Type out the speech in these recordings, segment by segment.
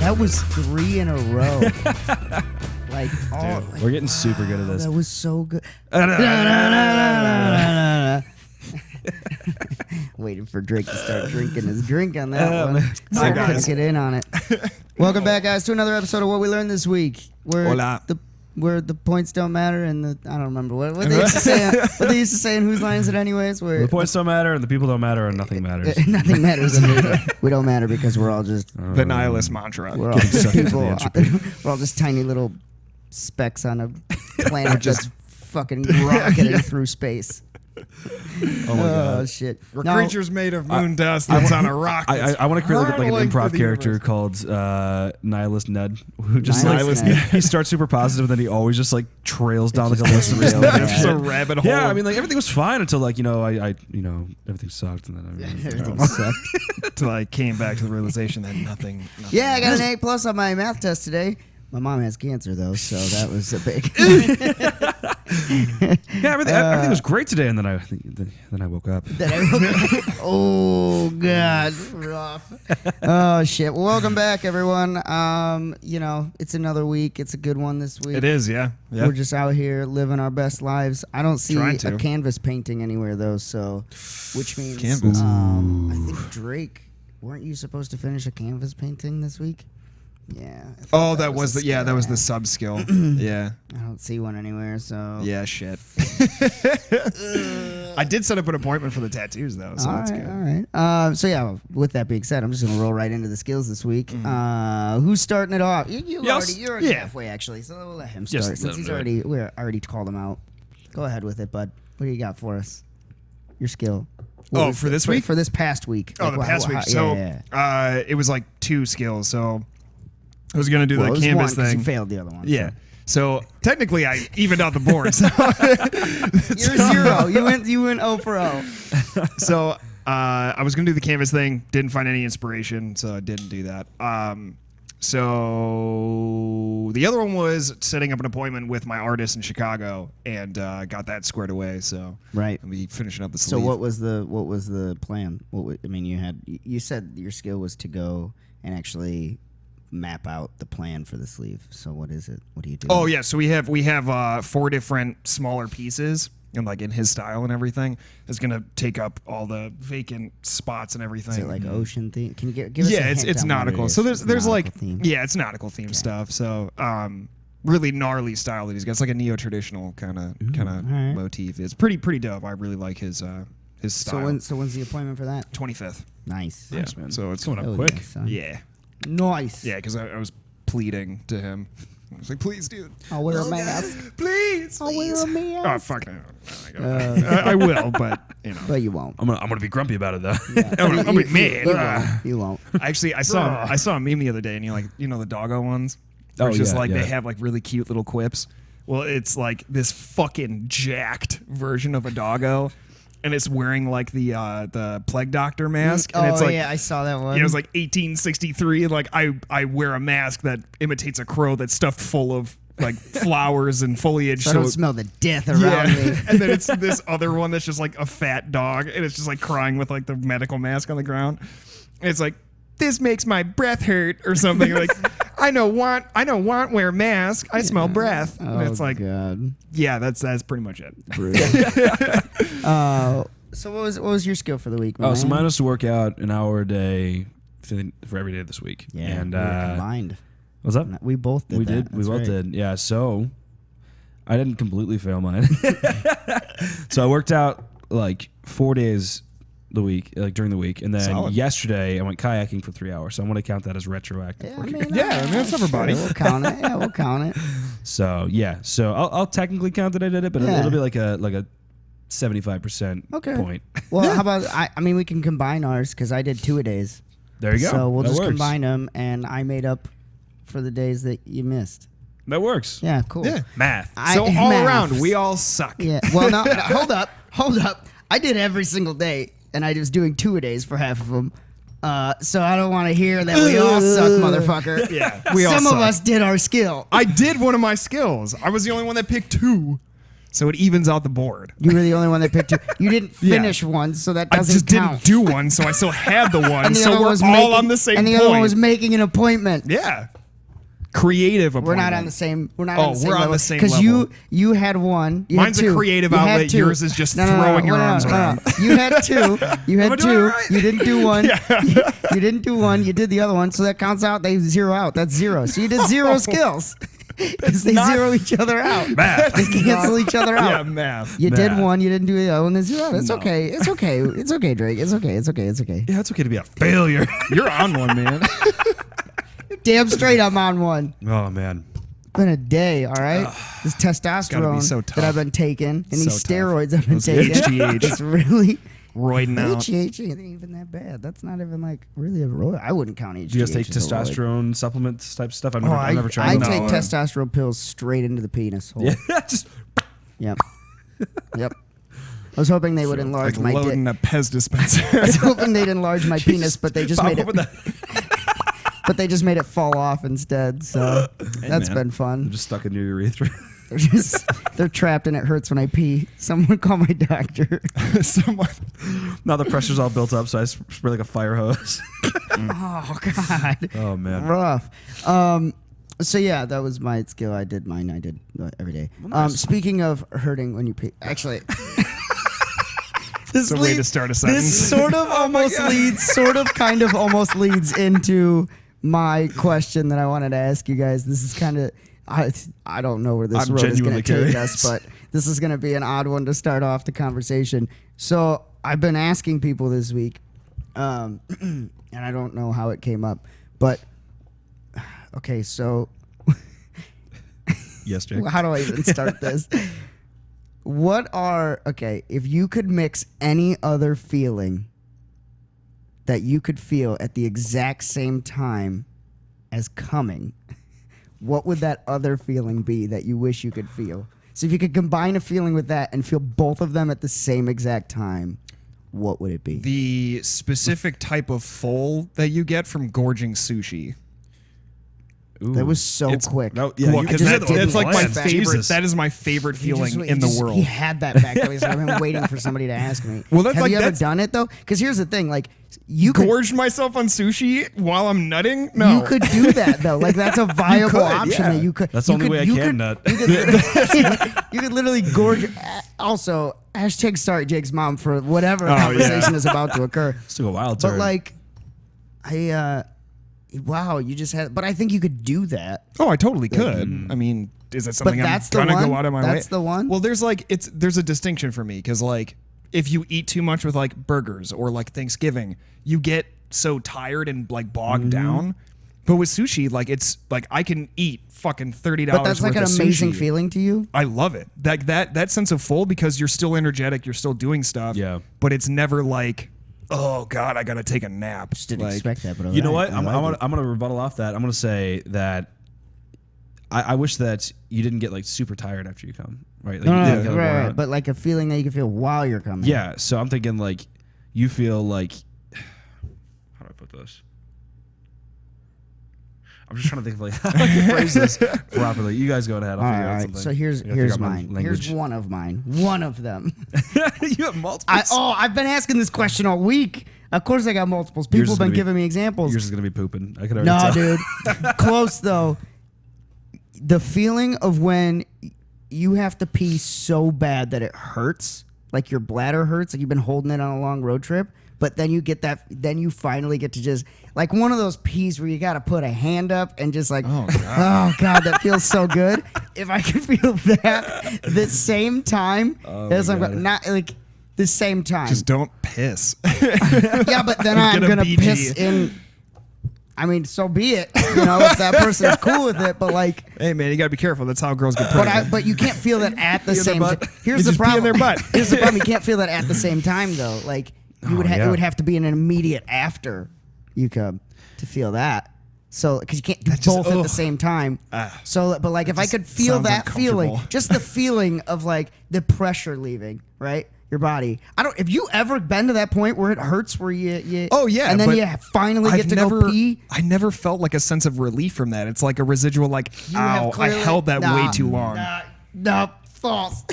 That was 3 in a row. Like, oh, Dude, we're getting super good at this. That was so good. Waiting for Drake to start drinking his drink on that one. So I couldn't get in on it. Welcome back, guys, to another episode of What We Learned This Week. Where the points don't matter and I don't remember what they used to say. What they used to say in Whose Line Is It Anyways? Where the points don't matter and the people don't matter and nothing matters. Nothing matters. And we don't matter because we're all just the nihilist mantra. We're all just people. We're all just tiny little specks on a planet just fucking rocketing through space. Oh my god! Shit! We're creatures made of moon dust that's on a rocket. I want to create like an improv character called Nihilist Ned, who just he starts super positive, and then he always just like trails down like a list of just a rabbit hole. Yeah, I mean like everything was fine until like I everything sucked, and then everything sucked until I came back to the realization that nothing. Yeah, I got an A+ on my math test today. My mom has cancer, though, so that was a big... Yeah, everything was great today, and then I woke up. Oh, God. Rough. Oh, shit. Well, welcome back, everyone. It's another week. It's a good one this week. It is, yeah. We're just out here living our best lives. I don't see a canvas painting anywhere, though, which means... Canvas. I think Drake, weren't you supposed to finish a canvas painting this week? Yeah. Oh, that was the sub skill. Yeah. I don't see one anywhere, so. Yeah, shit. I did set up an appointment for the tattoos though, so that's good. All right. So yeah, with that being said, I'm just gonna roll right into the skills this week. Who's starting it off? You're already halfway actually, so we'll let him start since we already called him out. Go ahead with it, bud. What do you got for us? Your skill. For this week? For this past week. Oh, the past week. So it was like 2 skills. So I was going to do the canvas thing. You failed the other one. Yeah. So technically, I evened out the board. So you're 0. You went 0 for 0. So I was going to do the canvas thing. Didn't find any inspiration, so I didn't do that. So the other one was setting up an appointment with my artist in Chicago, and got that squared away. So right, I'll be finishing up the sleeve. So what was the plan? You said your skill was to go and actually map out the plan for the sleeve. So what is it? What do you do? Oh yeah, so we have 4 different smaller pieces, and like in his style and everything, it's gonna take up all the vacant spots and everything. Is it like ocean theme? Can you give us a hint it's on nautical. What it is? So there's like theme. Yeah, it's nautical theme stuff. So really gnarly style that he's got. It's like a neo-traditional kind of motif. It's pretty dope. I really like his style. So when's the appointment for that? 25th. Nice. Yeah, man. So it's going up quick. Yeah. Nice. Yeah, because I was pleading to him. I was like, please, dude. I'll wear a mask. Please. I'll wear a mask. Oh, fuck no. I will, but, But you won't. I'm gonna be grumpy about it, though. Yeah. I'm gonna be mad. You won't. Actually, I saw a meme the other day, and the doggo ones? It's just they have, like, really cute little quips. Well, it's, like, this fucking jacked version of a doggo. And it's wearing like the plague doctor mask. And it's like, yeah, I saw that one. It was like 1863, and like I wear a mask that imitates a crow that's stuffed full of like flowers and foliage. So I don't smell the death around me. And then it's this other one that's just like a fat dog, and it's just like crying with like the medical mask on the ground. And it's like, this makes my breath hurt or something. Like I don't want wear mask. I smell breath. And it's like, God. Yeah, that's pretty much it. So what was your skill for the week? Man? So mine was to work out an hour a day for every day this week. Yeah, and we were combined. What's up? We both did. We both did. Yeah. So I didn't completely fail mine. So I worked out like 4 days the week, like during the week, and then yesterday I went kayaking for 3 hours. So I'm going to count that as retroactive. That's everybody. We'll count it. Yeah, we'll count it. So I'll technically count that I did it, but it'll be like a 75% point. Well, how about we can combine ours because I did 2-a-days. There you go. So we'll just combine them, and I made up for the days that you missed. That works. Yeah, cool. Yeah. Math. Around, we all suck. Yeah. Well, no, hold up. I did every single day, and I was doing 2-a-days for half of them. So I don't want to hear that we all suck, motherfucker. Yeah, Some of us did our skill. I did one of my skills. I was the only one that picked 2. So it evens out the board. You were the only one that picked two. You didn't finish one, so that doesn't count. I just didn't do one, so I still had the one. And the so other we're was all on the same point. And the other one was making an appointment. Yeah. Creative appointment. We're not on the same. We're not on the same we're level. on the same level. Because you had one. You Mine's had two. a creative You outlet. Yours is just throwing your arms around. You had two. You had two. Right? You didn't do one. You didn't do one. You did the other one. So that counts out. They zero out. That's zero. So you did zero skills. Because they zero each other out. Math. They cancel each other out. Yeah, math. You did one. You didn't do the other one. They zero out. It's okay. It's okay. It's okay, Drake. It's okay. It's okay. It's okay. Yeah, it's okay to be a failure. You're on one, man. Damn straight, I'm on one. Oh man. Been a day, all right? This testosterone so tough. that I've been taking and these So tough. steroids I've been Those taking. HGH. It's really Roiding out. HGH ain't even that bad. That's not even like really a roid. I wouldn't count HGH. Do you guys take as a roid. testosterone supplements type stuff? I've Oh, never tried. I them. take No. testosterone pills straight into the penis hole. Yeah, just Yep. Yep. I was hoping they would enlarge Like my dick. loading a Pez dispenser. I was hoping they'd enlarge my penis, but they just made it. But they just made it fall off instead. So that's man. been I'm fun. just stuck in your urethra. They're trapped and it hurts when I pee. Someone call my doctor. Someone. Now the pressure's all built up, so I spray like a fire hose. Oh God. Oh man. Rough. So yeah, that was my skill. I did mine. I did every day. Speaking of hurting when you pee, actually. It's a way to start a sentence. This sort of almost kind of almost leads into my question that I wanted to ask you guys. This is kind of, I don't know where this road is going to take us, but this is going to be an odd one to start off the conversation. So I've been asking people this week, and I don't know how it came up, but okay, so Yes, Jake. how do I even start this? If you could mix any other feeling that you could feel at the exact same time as coming, what would that other feeling be that you wish you could feel? So if you could combine a feeling with that and feel both of them at the same exact time, what would it be? The specific type of foal that you get from gorging sushi. Ooh. That was so quick. No, yeah, Well, you because just did that's like my plans. favorite. Jesus. That is my favorite feeling He in the just- world. He had that back there. So I've been waiting for somebody to ask me. Well, that's Have like- you ever that's- done it though? Because here's the thing: like you could Gorged myself on sushi while I'm nutting? No. You could do that though. Like that's a viable could, option yeah. that you could. That's the you only could- way I you can could- nut. You could literally gorge. Also, hashtag sorry Jake's mom for whatever Oh, conversation yeah. is about to occur. It's took a wild But turn. like, wow, you just had. But I think you could do that. Oh, I totally could. I mean, is that something that's I'm the gonna one? go out of my way? That's the one? Well, there's a distinction for me because like if you eat too much with like burgers or like Thanksgiving, you get so tired and like bogged down. But with sushi, like it's like I can eat fucking $30. But that's like an worth of amazing sushi. feeling to you. I love it. That sense of full because you're still energetic, you're still doing stuff. Yeah. But it's never like, oh God, I gotta take a nap. Just didn't Like, expect that. But you know alright, what? I'm gonna rebuttal off that. I'm gonna say that I wish that you didn't get like super tired after you come. Right? Like, No, you no, didn't get right, worn right. out. But like a feeling that you can feel while you're coming. Yeah, so I'm thinking like you feel like how do I put this? I'm just trying to think of like how I can phrase this properly. You guys go ahead. I'll All figure out right. something. So here's I gotta figure out my mine. language. Here's one of mine. One of them. You have multiple. I've been asking this question all week. Of course I got multiples. People Yours have is been gonna be- giving me examples. Yours is gonna be pooping. I could already No, tell. dude. Close though. The feeling of when you have to pee so bad that it hurts, like your bladder hurts, like you've been holding it on a long road trip, but then you get that, then you finally get to just, like one of those pees where you got to put a hand up and just like, oh God, that feels so good. If I could feel that the same time as I'm God. not like the same time. Just don't piss. Yeah, but then I'm Get a gonna BG. piss in. I mean, so be it. You know, if that person's cool with it. But like, Hey man, you gotta be careful. That's how girls get but pregnant. but you can't feel that at the Pee in their same butt. time. Here's You the just pee in problem. their butt. Here's the problem. You can't feel that at the same time though. Like you would yeah. it would have to be an immediate after you come to feel that. So because you can't do just- both at the ugh. same time. So, but like if I just could feel sounds that feeling, uncomfortable. just the feeling of like the pressure leaving, right? Your body. I don't. Have you ever been to that point where it hurts, where you? Oh yeah, and then but you finally get to go pee. I never felt like a sense of relief from that. It's like a residual, like, You have ow, I clearly- held that Nah, way too long. No, false.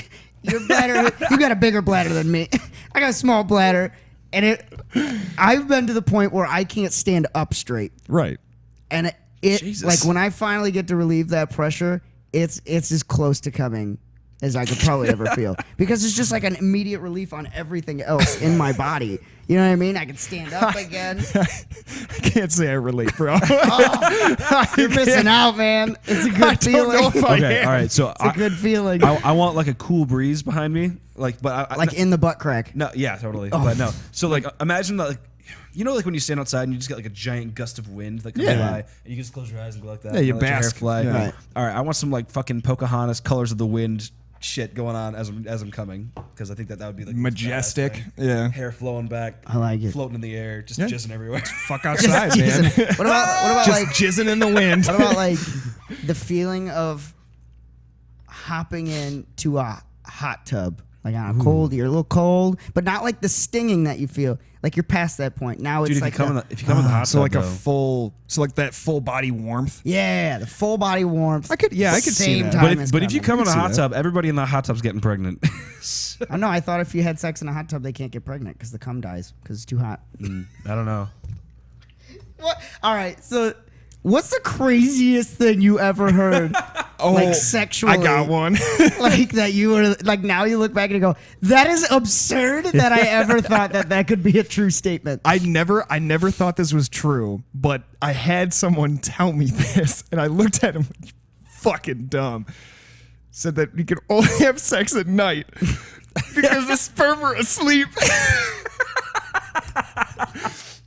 your bladder, you got a bigger bladder than me. I got a small bladder, and I've been to the point where I can't stand up straight. Right. And like when I finally get to relieve that pressure, it's as close to coming as I could probably ever feel, because it's just like an immediate relief on everything else in my body. You know what I mean? I can stand up again. I can't say I relate, bro. You're missing out, man. It's a good feeling. Okay, all right. So it's a good feeling. I want like a cool breeze behind me, like, but like in the butt crack. No, yeah, totally. Oh. But no. So like, imagine that, like, you know, like when you stand outside and you just get like a giant gust of wind that comes by, and you can just close your eyes and go like that. Yeah, you let your hair bask. fly. Yeah. Right. All right, I want some like fucking Pocahontas colors of the wind shit going on as I'm coming, because I think that would be like majestic. Yeah, hair flowing back. I like it. Floating in the air, just jizzing everywhere. Fuck outside, man. What about just like jizzing in the wind? What about like the feeling of hopping into a hot tub, like on a cold? You're a little cold, but not like the stinging that you feel. Like you're past that point. Now it's like if you come in the hot tub, so like though, like that full body warmth. Yeah, the full body warmth. I could see that. But if you come in the hot tub, everybody in the hot tub's getting pregnant. I know. I thought if you had sex in a hot tub, they can't get pregnant because the cum dies because it's too hot. I don't know. What? All right. So, what's the craziest thing you ever heard? Like sexually, I got one. Like that you were like, now you look back and you go, that is absurd that I ever thought that could be a true statement. I never thought this was true, but I had someone tell me this, and I looked at him, fucking dumb. Said that you could only have sex at night because the sperm are asleep.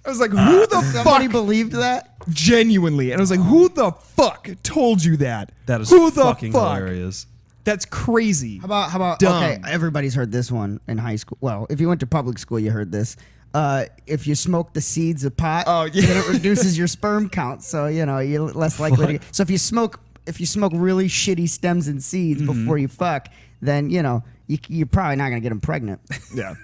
I was like, who the Somebody fuck believed that? Genuinely. And I was like, who the fuck told you that? That is who the fucking fuck? hilarious. That's crazy. How about dumb. Okay, everybody's heard this one in high school. Well, if you went to public school, you heard this. If you smoke the seeds of pot, then it reduces your sperm count. So, you know, you're less likely to. So if you smoke really shitty stems and seeds before you fuck, then, you know, you're probably not going to get them pregnant. Yeah.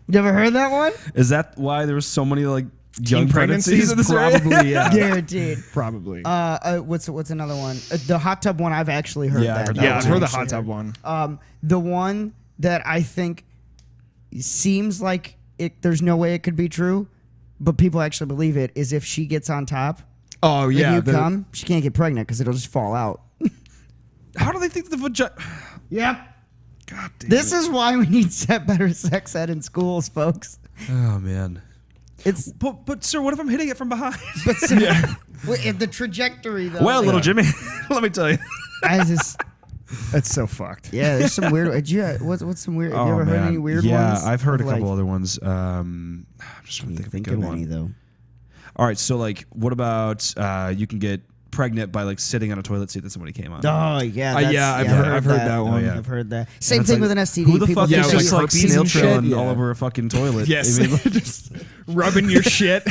You ever heard that one? Is that why there was so many like young pregnancies in this probably, area? yeah. Guaranteed. Probably. What's another one? The hot tub one. I've actually heard Yeah, that. I've heard that Yeah, one I've too. heard the hot tub one. The one that I think seems like there's no way it could be true, but people actually believe it, is if she gets on top. Oh yeah. And you come, she can't get pregnant because it'll just fall out. How do they think the vagina? Yep. God damn. This is why we need better sex ed in schools, folks. Oh man. It's But sir, what if I'm hitting it from behind? but the trajectory though. Well, little Jimmy, let me tell you. That's so fucked. Yeah, there's some weird. What's some weird? Have you ever heard any weird ones? Yeah, I've heard a couple like, other ones. I'm just trying to think of a good any one. though. All right, so like, what about you can get pregnant by like sitting on a toilet seat that somebody came on? Oh yeah, I've heard that one. Oh, yeah. I've heard that. Same thing like, with an STD. Who the People fuck think is yeah, just like like herpes snail and shit? trailing Yeah. all over a fucking toilet? Yes. I mean, Just rubbing your shit.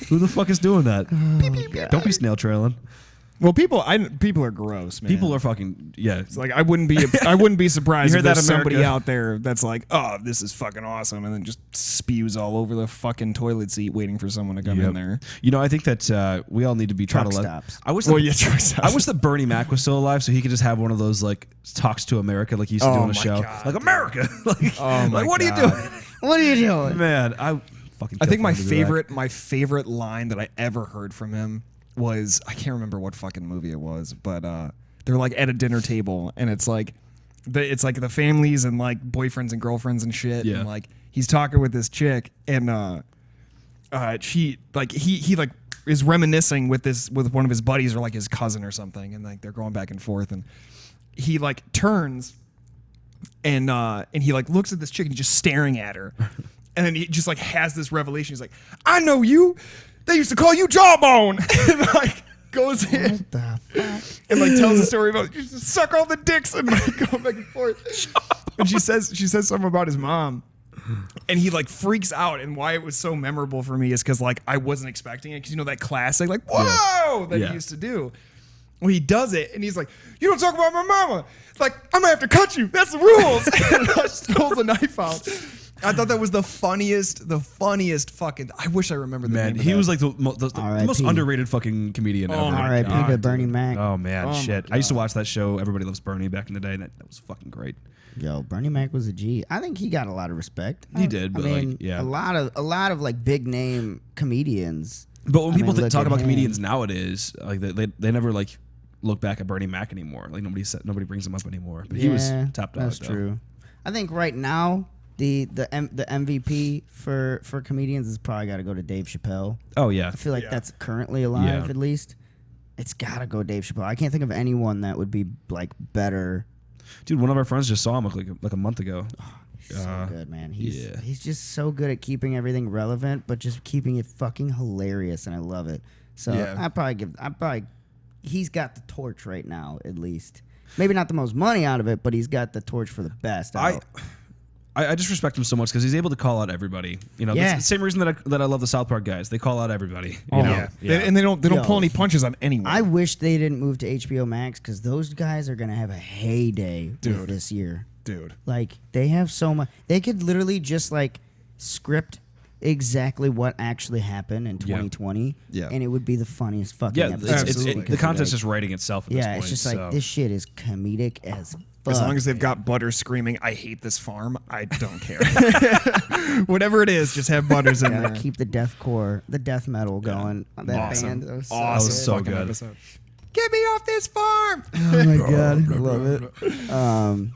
who the fuck is doing that? Oh, Don't be snail trailing. Well, people are gross, man. People are fucking It's like I wouldn't be surprised You if heard that, there's somebody America? out there that's like, oh, this is fucking awesome, and then just spews all over the fucking toilet seat, waiting for someone to come in there. You know, I think that we all need to be trying Truck to stops. I wish. truck stops. I wish that Bernie Mac was still alive, so he could just have one of those like talks to America, like he used to do on a my show, God, like dude. America. Like, Oh my like what are you God. doing, What are you doing? man? I think my favorite. favorite line that I ever heard from him was, I can't remember what fucking movie it was, but they're like at a dinner table, and it's like the families and like boyfriends and girlfriends and shit, Yeah. and like he's talking with this chick, and she like he like is reminiscing with one of his buddies or like his cousin or something, and like they're going back and forth, and he like turns and he like looks at this chick and he's just staring at her. And then he just like has this revelation. He's like, I know you. They used to call you Jawbone. And like goes in What the fuck? and like tells a story about you just suck all the dicks and like go back and forth. And she says something about his mom. And he like freaks out, and why it was so memorable for me is because like I wasn't expecting it, because you know that classic like whoa that he used to do. Well, he does it, and he's like, "You don't talk about my mama." It's like, I'm gonna have to cut you. That's the rules. And just pulls a knife out I thought that was the funniest fucking. I wish I remembered the name of he that. was like the most underrated fucking comedian ever. R.I.P. to Bernie Mac. Oh man, shit! I used to watch that show. Everybody Loves Bernie back in the day. And that was fucking great. Yo, Bernie Mac was a G. I think he got a lot of respect. He did, but a lot of like big name comedians. But when people talk about comedians nowadays, like they never like look back at Bernie Mac anymore. Like nobody brings him up anymore. But he was top dog. That's true. I think right now the MVP for comedians has probably got to go to Dave Chappelle. Oh yeah, I feel like that's currently alive at least. It's got to go Dave Chappelle. I can't think of anyone that would be like better. Dude, one of our friends just saw him like a month ago. Oh, he's so good, man. He's just so good at keeping everything relevant, but just keeping it fucking hilarious, and I love it. So he's got the torch right now, at least. Maybe not the most money out of it, but he's got the torch for the best. I just respect him so much because he's able to call out everybody. You know, that's the same reason that I love the South Park guys. They call out everybody. You know? And they don't pull any punches on anyone. I wish they didn't move to HBO Max because those guys are gonna have a heyday this year. Dude, like they have so much. They could literally just like script exactly what actually happened in 2020, and it would be the funniest fucking episode. The content's just writing itself at this point. It's just like this shit is comedic as fuck. As long as they've got Butters screaming, "I hate this farm," I don't care. Whatever it is, just have Butters in there. Keep the deathcore, the death metal going. That band, that was so good. Episode. Get me off this farm! Oh my god, I love it.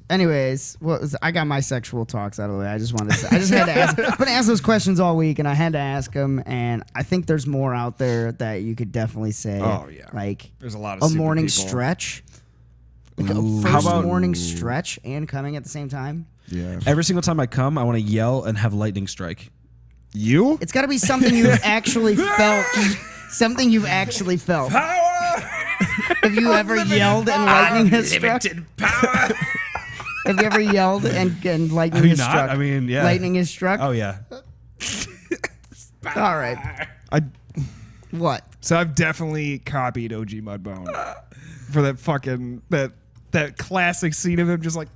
Anyways, I got my sexual talks out of the way. I just had to ask. I've been asked those questions all week, and I had to ask them. And I think there's more out there that you could definitely say. Oh yeah, like there's a lot of a morning people. Stretch. Like a first morning stretch and coming at the same time. Yeah. Every single time I come, I want to yell and have lightning strike. You? It's got to be something you've actually felt. Something you've actually felt. Power. Have you ever yelled and lightning has struck? Power. Have you ever yelled and lightning has struck? I mean, yeah. Lightning has struck? Oh, yeah. All right. What? So I've definitely copied OG Mudbone for that fucking that classic scene of him just like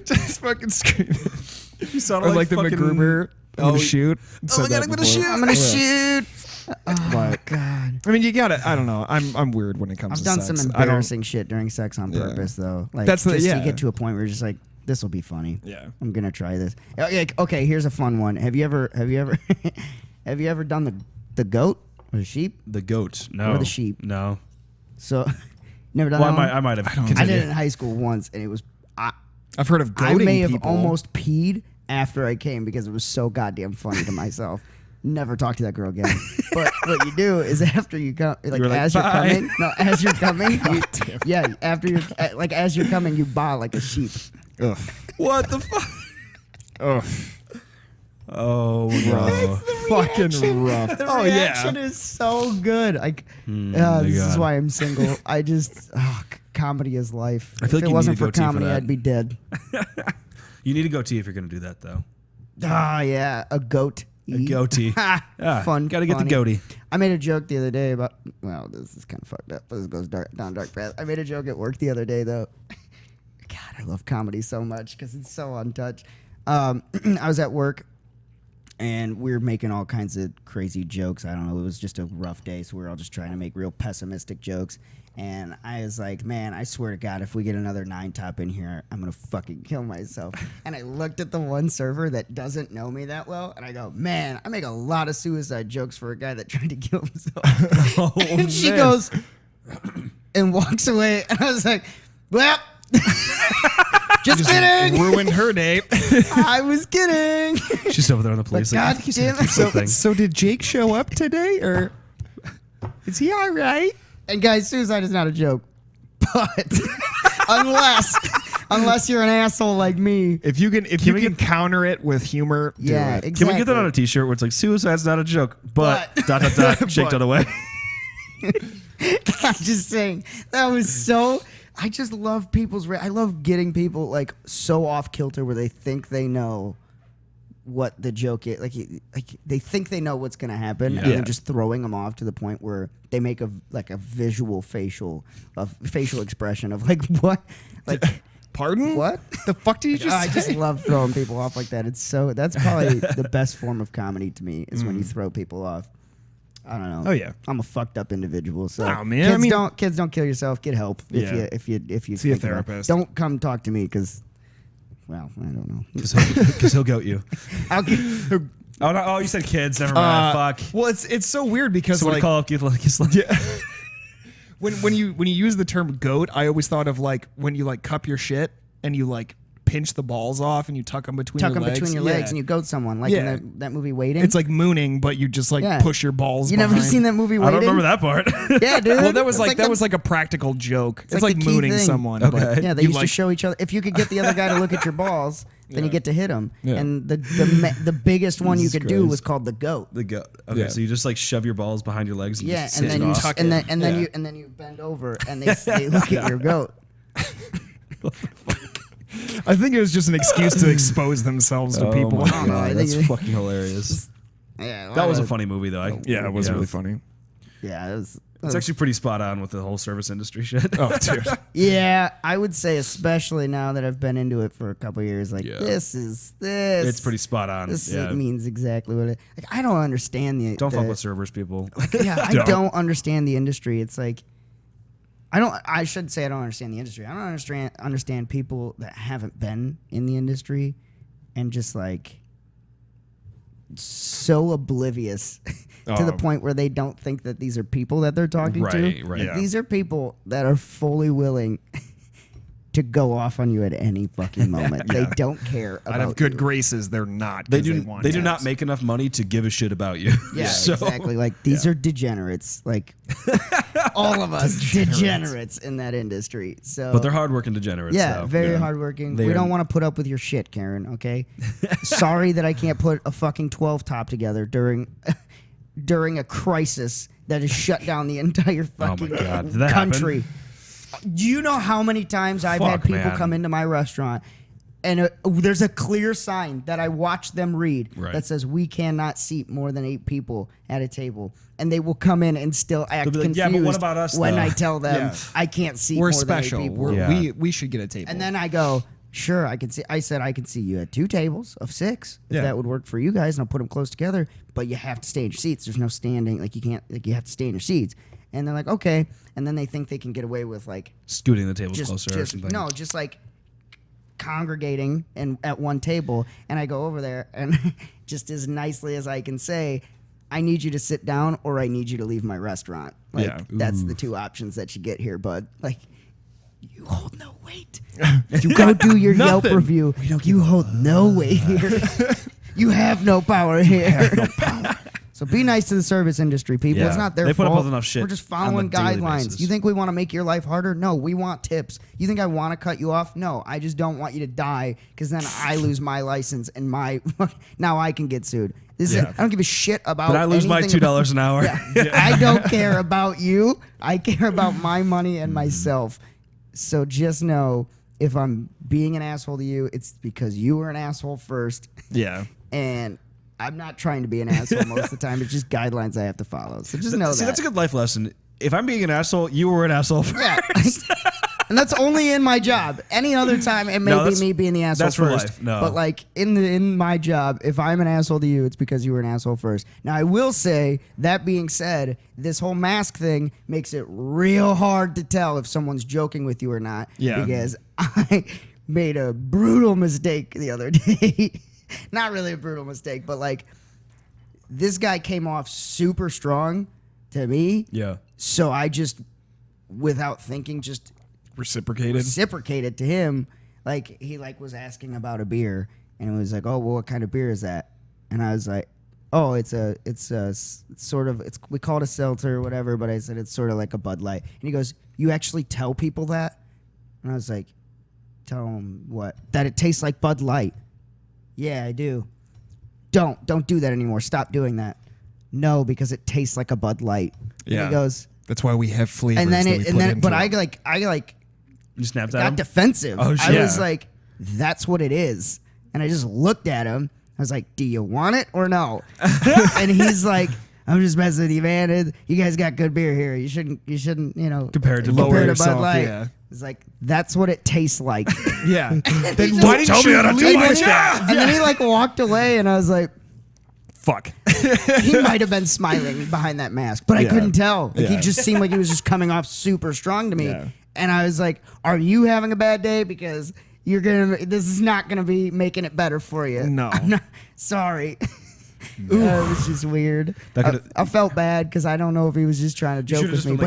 just fucking screaming. You sounded like the MacGruber. I'm gonna shoot. I'm gonna shoot. Oh God! I mean, you gotta. I don't know. I'm weird when it comes. I've done some embarrassing shit during sex on purpose, though. Like just to get to a point where you're just like, this will be funny. Yeah, I'm gonna try this. Okay, here's a fun one. Have you ever done the goat or the sheep? The goat, no. Or the sheep? No. So, never done. That I might have. I did it in high school once, and it was. I've heard of goating. I may have almost peed after I came because it was so goddamn funny to myself. Never talk to that girl again. But what you do is after you come, as you're coming, as you're coming, as you're coming, you baa like a sheep. Ugh. What the fuck? Ugh. Oh, rough. Fucking rough. The reaction is so good. This is why I'm single. I just comedy is life. I feel if it wasn't for comedy, I'd be dead. You need a goatee if you're going to do that, though. Yeah, a goat. A goatee. Fun. Gotta get the goatee. I made a joke the other day about. Well, this is kind of fucked up. This goes down dark path. I made a joke at work the other day though. God, I love comedy so much because it's so untouched. I was at work, and we were making all kinds of crazy jokes. I don't know. It was just a rough day, so we were all just trying to make real pessimistic jokes. And I was like, man, I swear to God, if we get another 9-top in here, I'm going to fucking kill myself. And I looked at the one server that doesn't know me that well, and I go, man, I make a lot of suicide jokes for a guy that tried to kill himself. And she goes and walks away. And I was like, well, just kidding. Ruined her day. I was kidding. She's over there on the police. God damn it. So did Jake show up today, or is he all right? And guys, suicide is not a joke, but unless you're an asshole like me, if you can counter it with humor, yeah, do it. Exactly. Can we get that on a T-shirt where it's like suicide's not a joke, but ... shake that away. I'm just saying that was so. I just love people's. I love getting people like so off kilter where they think they know what the joke is. Like they think they know what's gonna happen, and they're just throwing them off to the point where they make a visual facial expression of like what, like. Pardon? What the fuck did you just say? I just love throwing people off like that. That's probably the best form of comedy to me is when you throw people off. I don't know. Oh yeah, I'm a fucked up individual. So man, kids don't kill yourself. Get help if you see a therapist. Don't come talk to me because, well, I don't know. Because he'll goat you. I'll get. Oh, no, you said kids. Never mind. Fuck. Well, it's so weird because so like, call up yeah. When you use the term goat, I always thought of like when you like cup your shit and you like pinch the balls off and you tuck them between your legs and you goat someone like in that movie Waiting. It's like mooning, but you just like push your balls. You never seen that movie Waiting? I don't remember that part. Yeah, dude. Well, that was like a practical joke. It's like mooning someone. Okay. But yeah, they used to show each other. If you could get the other guy to look at your balls, then you get to hit him. Yeah. And the biggest one you could do was called the goat. The goat. Okay, so you just like shove your balls behind your legs. And just and then you tuck and then you bend over and they look at your goat. I think it was just an excuse to expose themselves to people. My God, that's fucking hilarious. Yeah, that was a funny movie though. It was really funny. Yeah, it was. It's actually pretty spot on with the whole service industry shit. Oh, dude. Yeah, I would say especially now that I've been into it for a couple of years, like this. It's pretty spot on. It means exactly what it. Like I don't understand the. Don't fuck with servers, people. Like, I don't understand the industry. It's like. I should say I don't understand the industry. I don't understand people that haven't been in the industry and just like so oblivious to the point where they don't think that these are people that they're talking to. Right. Like, these are people that are fully willing to go off on you at any fucking moment. They don't care about out of good you. graces, they're not. They do not make enough money to give a shit about you. Yeah, exactly. Like these are degenerates. Like all of us degenerates in that industry. So, but they're hardworking degenerates. Yeah, very hardworking. We don't want to put up with your shit, Karen. Okay. Sorry that I can't put a fucking 12 top together during a crisis that has shut down the entire fucking country. Happen? Do you know how many times I've had people come into my restaurant and there's a clear sign that I watch them read that says we cannot seat more than 8 people at a table, and they will come in and still act confused. Yeah, but what about us? When I tell them I can't seat more than 8 people? We're special. We should get a table. And then I go, sure, I can see. I said I can see you at 2 tables of 6 if that would work for you guys, and I'll put them close together. But you have to stay in your seats. There's no standing. Like you can't. Like you have to stay in your seats. And they're like, okay. And then they think they can get away with like scooting the tables closer or something. No, just like congregating and at one table. And I go over there and just as nicely as I can say, I need you to sit down or I need you to leave my restaurant. Like that's the 2 options that you get here, bud. Like you hold no weight. You go do your Yelp review. You hold no weight here. You have no power here. You have no power. So be nice to the service industry, people. Yeah. It's not their fault. They put up with enough shit. We're just following guidelines. You think we want to make your life harder? No, we want tips. You think I want to cut you off? No, I just don't want you to die because then I lose my license and now I can get sued. I don't give a shit about. But I lose my $2 an hour. I don't care about you. I care about my money and myself. So just know if I'm being an asshole to you, it's because you were an asshole first. Yeah. And I'm not trying to be an asshole most of the time. It's just guidelines I have to follow. So just know that. See, that's a good life lesson. If I'm being an asshole, you were an asshole first. Yeah. And that's only in my job. Any other time, it may be me being the asshole that's first. Life. No. But like in my job, if I'm an asshole to you, it's because you were an asshole first. Now I will say, that being said, this whole mask thing makes it real hard to tell if someone's joking with you or not. Yeah. Because I made a brutal mistake the other day. Not really a brutal mistake, but like this guy came off super strong to me. Yeah. So I just, without thinking, just reciprocated to him. Like he was asking about a beer, and it was like, oh, well, what kind of beer is that? And I was like, oh, it's sort of, we call it a seltzer or whatever, but I said it's sort of like a Bud Light. And he goes, you actually tell people that? And I was like, tell them what? That it tastes like Bud Light. Yeah, I do. Don't do that anymore. Stop doing that. No, because it tastes like a Bud Light. Yeah. And he goes, that's why we have flavors. And then but I you snapped at got him? defensive. Oh, shit. I was like, that's what it is. And I just looked at him I was like, do you want it or no? And he's like, I'm just messing with you, man. You guys got good beer here. You shouldn't, Compared to Bud Light. Yeah. It's like, that's what it tastes like. Yeah. Then why didn't you leave like that? And then he like walked away, and I was like, fuck. He might have been smiling behind that mask, but I couldn't tell. Like, he just seemed like he was just coming off super strong to me. Yeah. And I was like, are you having a bad day? Because this is not gonna be making it better for you. No. Sorry. It was just weird. I felt bad because I don't know if he was just trying to joke with me,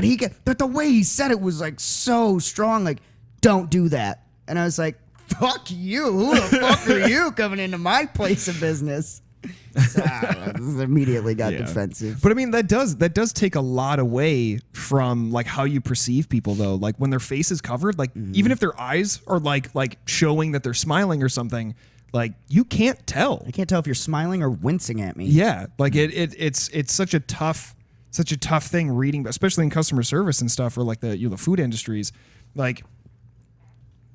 but the way he said it was like so strong. Like, don't do that. And I was like, fuck you. Who the fuck are you coming into my place of business? So, immediately got defensive. But I mean, that does take a lot away from like how you perceive people, though. Like when their face is covered, like even if their eyes are like showing that they're smiling or something, like you can't tell. I can't tell if you're smiling or wincing at me. Yeah, like it's such a tough thing reading, especially in customer service and stuff, or like the food industries, like.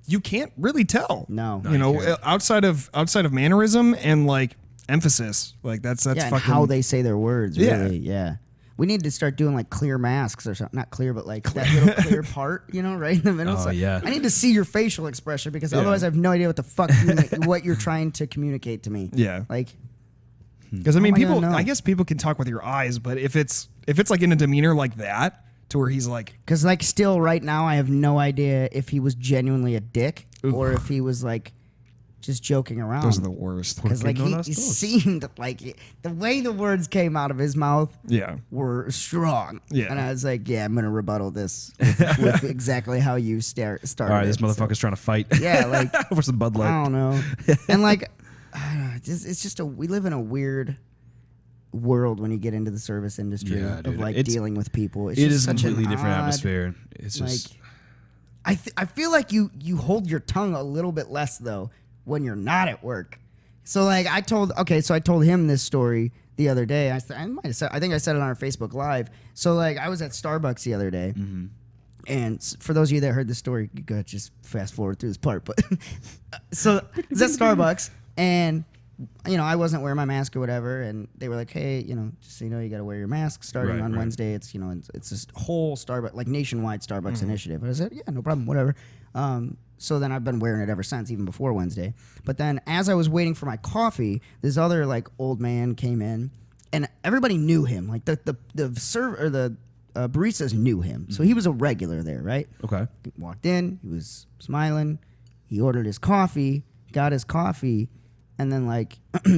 You can't really tell. No, outside of mannerism and like emphasis, like that's and fucking how they say their words. Really, yeah. We need to start doing like clear masks or something. Not clear, but like that little clear part, right in the middle. Oh, yeah. I need to see your facial expression because otherwise I have no idea what the fuck what you're trying to communicate to me. Yeah, like because I mean, I guess people can talk with your eyes, but if it's like in a demeanor like that. To where he's like, because like still right now I have no idea if he was genuinely a dick or if he was like just joking around. Those are the worst. Because like he seemed like the way the words came out of his mouth were strong. Yeah, and I was like, I'm gonna rebuttal this with exactly how you started. All right, this motherfucker's trying to fight. Yeah, like over some Bud Light. I don't know, and like it's just we live in a weird world when you get into the service industry of like dealing with people. It is a completely different atmosphere. It's just I feel like you hold your tongue a little bit less though when you're not at work. So like I told him this story the other day. I think I said it on our Facebook Live. So like I was at Starbucks the other day. Mm-hmm. And for those of you that heard the story, you gotta just fast forward through this part. But so I was at Starbucks and I wasn't wearing my mask or whatever, and they were like, "Hey, just so you know, you got to wear your mask starting on Wednesday. It's it's this whole Starbucks, like nationwide Starbucks initiative." And I said, "Yeah, no problem, whatever." So then I've been wearing it ever since, even before Wednesday. But then as I was waiting for my coffee, this other like old man came in, and everybody knew him. Like the server or the baristas knew him, so he was a regular there, right? Okay. He walked in, he was smiling, he ordered his coffee, got his coffee. And then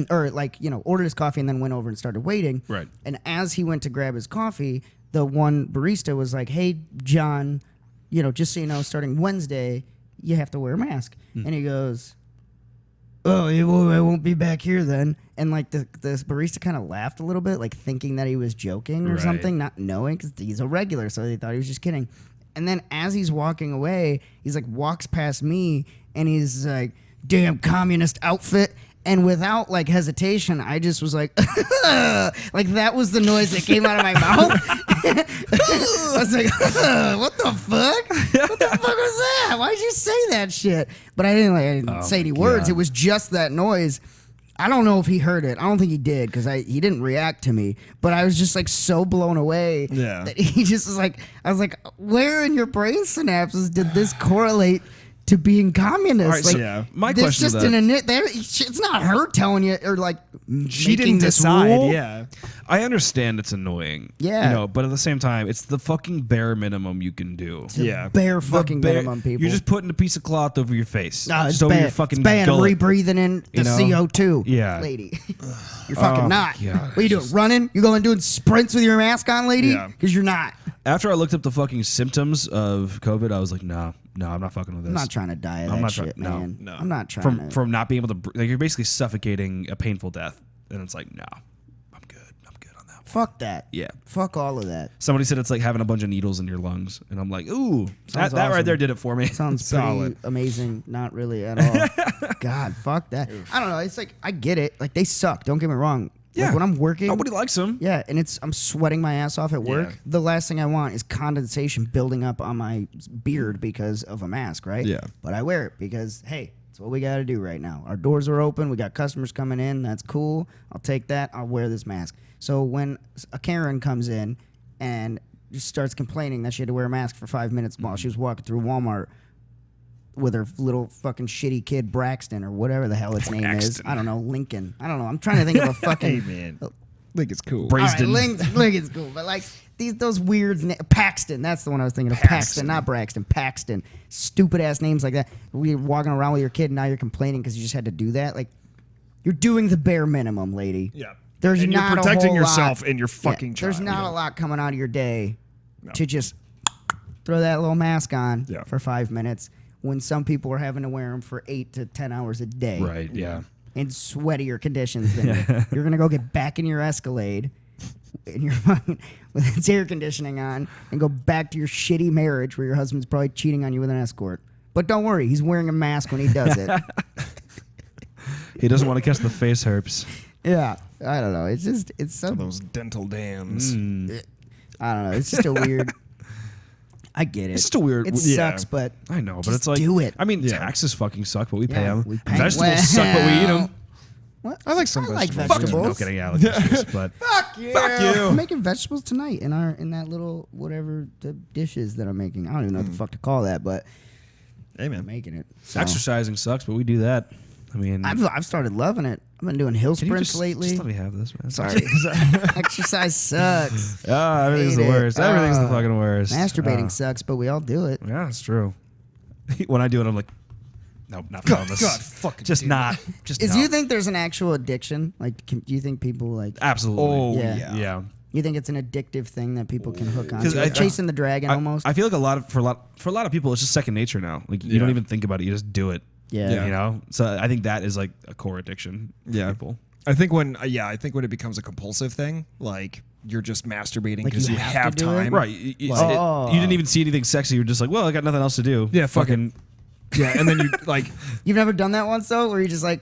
ordered his coffee and then went over and started waiting. Right. And as he went to grab his coffee, the one barista was like, "Hey, John, just so you know, starting Wednesday, you have to wear a mask." And he goes, "Oh, I won't be back here then." And like the barista kind of laughed a little bit, like thinking that he was joking or something, not knowing because he's a regular, so they thought he was just kidding. And then as he's walking away, he's like walks past me and he's like, "Damn communist outfit." And without like hesitation, I just was like, like that was the noise that came out of my mouth. I was like, what the fuck? What the fuck was that? Why'd you say that shit? But I didn't say any words. It was just that noise. I don't know if he heard it. I don't think he did because he didn't react to me. But I was just like so blown away that he just was like, I was like, where in your brain synapses did this correlate to being communist? Right, like, my question just it's not her telling you or like she didn't decide. Rule. Yeah, I understand it's annoying. Yeah, but at the same time, it's the fucking bare minimum you can do. Bare fucking minimum, people. You're just putting a piece of cloth over your face. No, it's so bad. Your fucking it's bad. gullet. Rebreathing in the CO2. Yeah, lady. You're fucking not. God, what are you doing? Running? You going doing sprints with your mask on, lady? Because you're not. After I looked up the fucking symptoms of COVID, I was like, no, I'm not fucking with this. I'm not trying to die of that shit, man. No. I'm not trying from not being able to. Like, you're basically suffocating a painful death, and it's like, no, I'm good on that one. Fuck that. Yeah. Fuck all of that. Somebody said it's like having a bunch of needles in your lungs, and I'm like, ooh, that right there did it for me. Sounds solid. Pretty amazing. Not really at all. God, fuck that. I don't know. It's like I get it. Like they suck. Don't get me wrong. Like when I'm working, nobody likes them. Yeah, and I'm sweating my ass off at work. Yeah. The last thing I want is condensation building up on my beard because of a mask, right? Yeah. But I wear it because, hey, it's what we got to do right now. Our doors are open. We got customers coming in. That's cool. I'll take that. I'll wear this mask. So when a Karen comes in and just starts complaining that she had to wear a mask for 5 minutes while she was walking through Walmart with her little fucking shitty kid Braxton or whatever the hell its name is. I don't know, Lincoln. I don't know. I'm trying to think of a fucking... Hey, man. Lincoln's cool. Braxton. All right, Lincoln's cool. But like those weird... Paxton. That's the one I was thinking of. Paxton, not Braxton. Paxton. Stupid ass names like that. You're walking around with your kid and now you're complaining because you just had to do that. Like, you're doing the bare minimum, lady. Yeah. There's and not you're protecting a whole yourself lot. and your fucking child. There's not a lot coming out of your day to just throw that little mask on for 5 minutes when some people are having to wear them for 8 to 10 hours a day. Right, yeah. In sweatier conditions than you. You're going to go get back in your Escalade in your with its air conditioning on and go back to your shitty marriage where your husband's probably cheating on you with an escort. But don't worry, he's wearing a mask when he does it. He doesn't want to catch the face herpes. Yeah, I don't know. It's just, it's so... those dental dams. I don't know. It's just a weird... I get it. It's just a weird... It sucks, but... I know, but just it's like... do it. I mean, taxes fucking suck, but we pay them. we pay Vegetables suck, but we eat them. What? I like some vegetables. Fuck you. No kidding, Alex. But... Fuck you. Fuck you. I'm making vegetables tonight in that little whatever the dishes that I'm making. I don't even know what the fuck to call that, but... Hey, man. I'm making it. So. Exercising sucks, but we do that. I mean... I've started loving it. I've been doing hill sprints lately. Just let me have this, man. Sorry. Exercise sucks. Everything's the worst. Everything's the fucking worst. Masturbating sucks, but we all do it. Yeah, it's true. When I do it, I'm like, nope, not doing this. God, fucking just dude. not. Just Do no. you think there's an actual addiction? Like, do you think people like... Absolutely. Oh, Yeah. Yeah. You think it's an addictive thing that people can hook on 'Cause to? Like chasing the dragon almost? I feel like for a lot of people, it's just second nature now. Like you don't even think about it; you just do it. Yeah. You know. So I think that is like a core addiction. For people. I think when it becomes a compulsive thing, like you're just masturbating Like because you you have to have do it? time. Right. You Oh. didn't even see anything sexy. You're just like, well, I got nothing else to do. Yeah, fucking. Yeah, and then you like. You've never done that once though, where you just like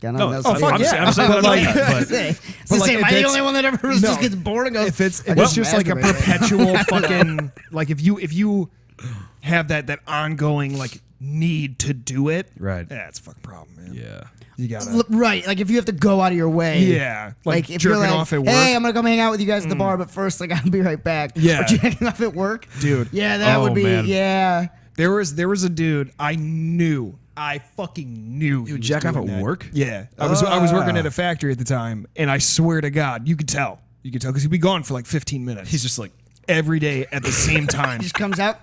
got nothing else to do? fuck yeah. I'm saying that Like- like that, but Am I the only one that ever No. just gets bored and goes? If it's I just like a masturbate. perpetual fucking like if you have that ongoing like need to do it, Right. Yeah, it's a fucking problem, man. Yeah. You gotta. Right, like if you have to go out of your way. Yeah, Like if jerking you're like, off at work. hey, I'm gonna come hang out with you guys at the bar, but first, like, I'll be right back. Yeah. Or jacking off at work, Dude. Yeah, that Oh, would be. man. Yeah. There was a dude I fucking knew. You jack off at work? Yeah, I was working at a factory at the time, and I swear to God, you could tell because he'd be gone for like 15 minutes. He's just like, every day at the same time. He just comes out.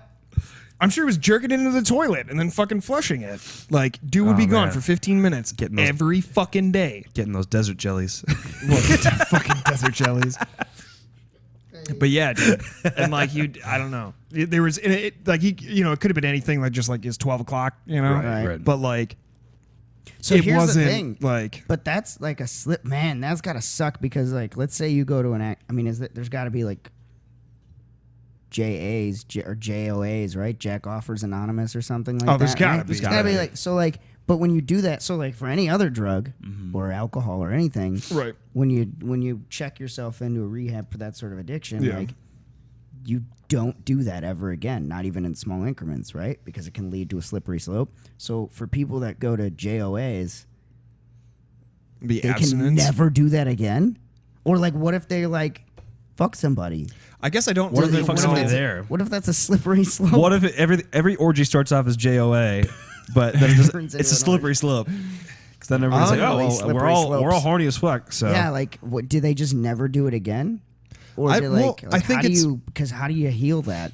I'm sure he was jerking it into the toilet and then fucking flushing it. Like, dude would be gone man. for 15 minutes Getting those- every fucking day. getting those desert jellies. Look at the fucking desert jellies. But yeah, dude, and like I don't know. There was like it could have been anything like just like it's 12 o'clock, Right. But like, So it here's wasn't the thing. like. But that's like a slip, man. That's gotta suck because, like, let's say you go to an act. I mean, there's got to be like JAs or JOAs, right? Jack Offers Anonymous or something like that. Oh, there's gotta right? be. There's gotta be like so like. But when you do that, so like for any other drug or alcohol or anything, Right. When you check yourself into a rehab for that sort of addiction, Yeah. like you don't do that ever again, not even in small increments, right? Because it can lead to a slippery slope. So for people that go to JOAs, The they abstinence. can never do that again? Or like what if they like fuck somebody? I guess I don't. What if really they fuck know. somebody there? What if that's a slippery slope? What if every orgy starts off as JOA, but then Turns into it's a an slippery slope? Because then everyone's like, Unbelievably oh, well, slippery we're all slopes. horny as fuck. So Yeah, like what do they just never do it again? Or I- do, well, like I think because how do you heal that?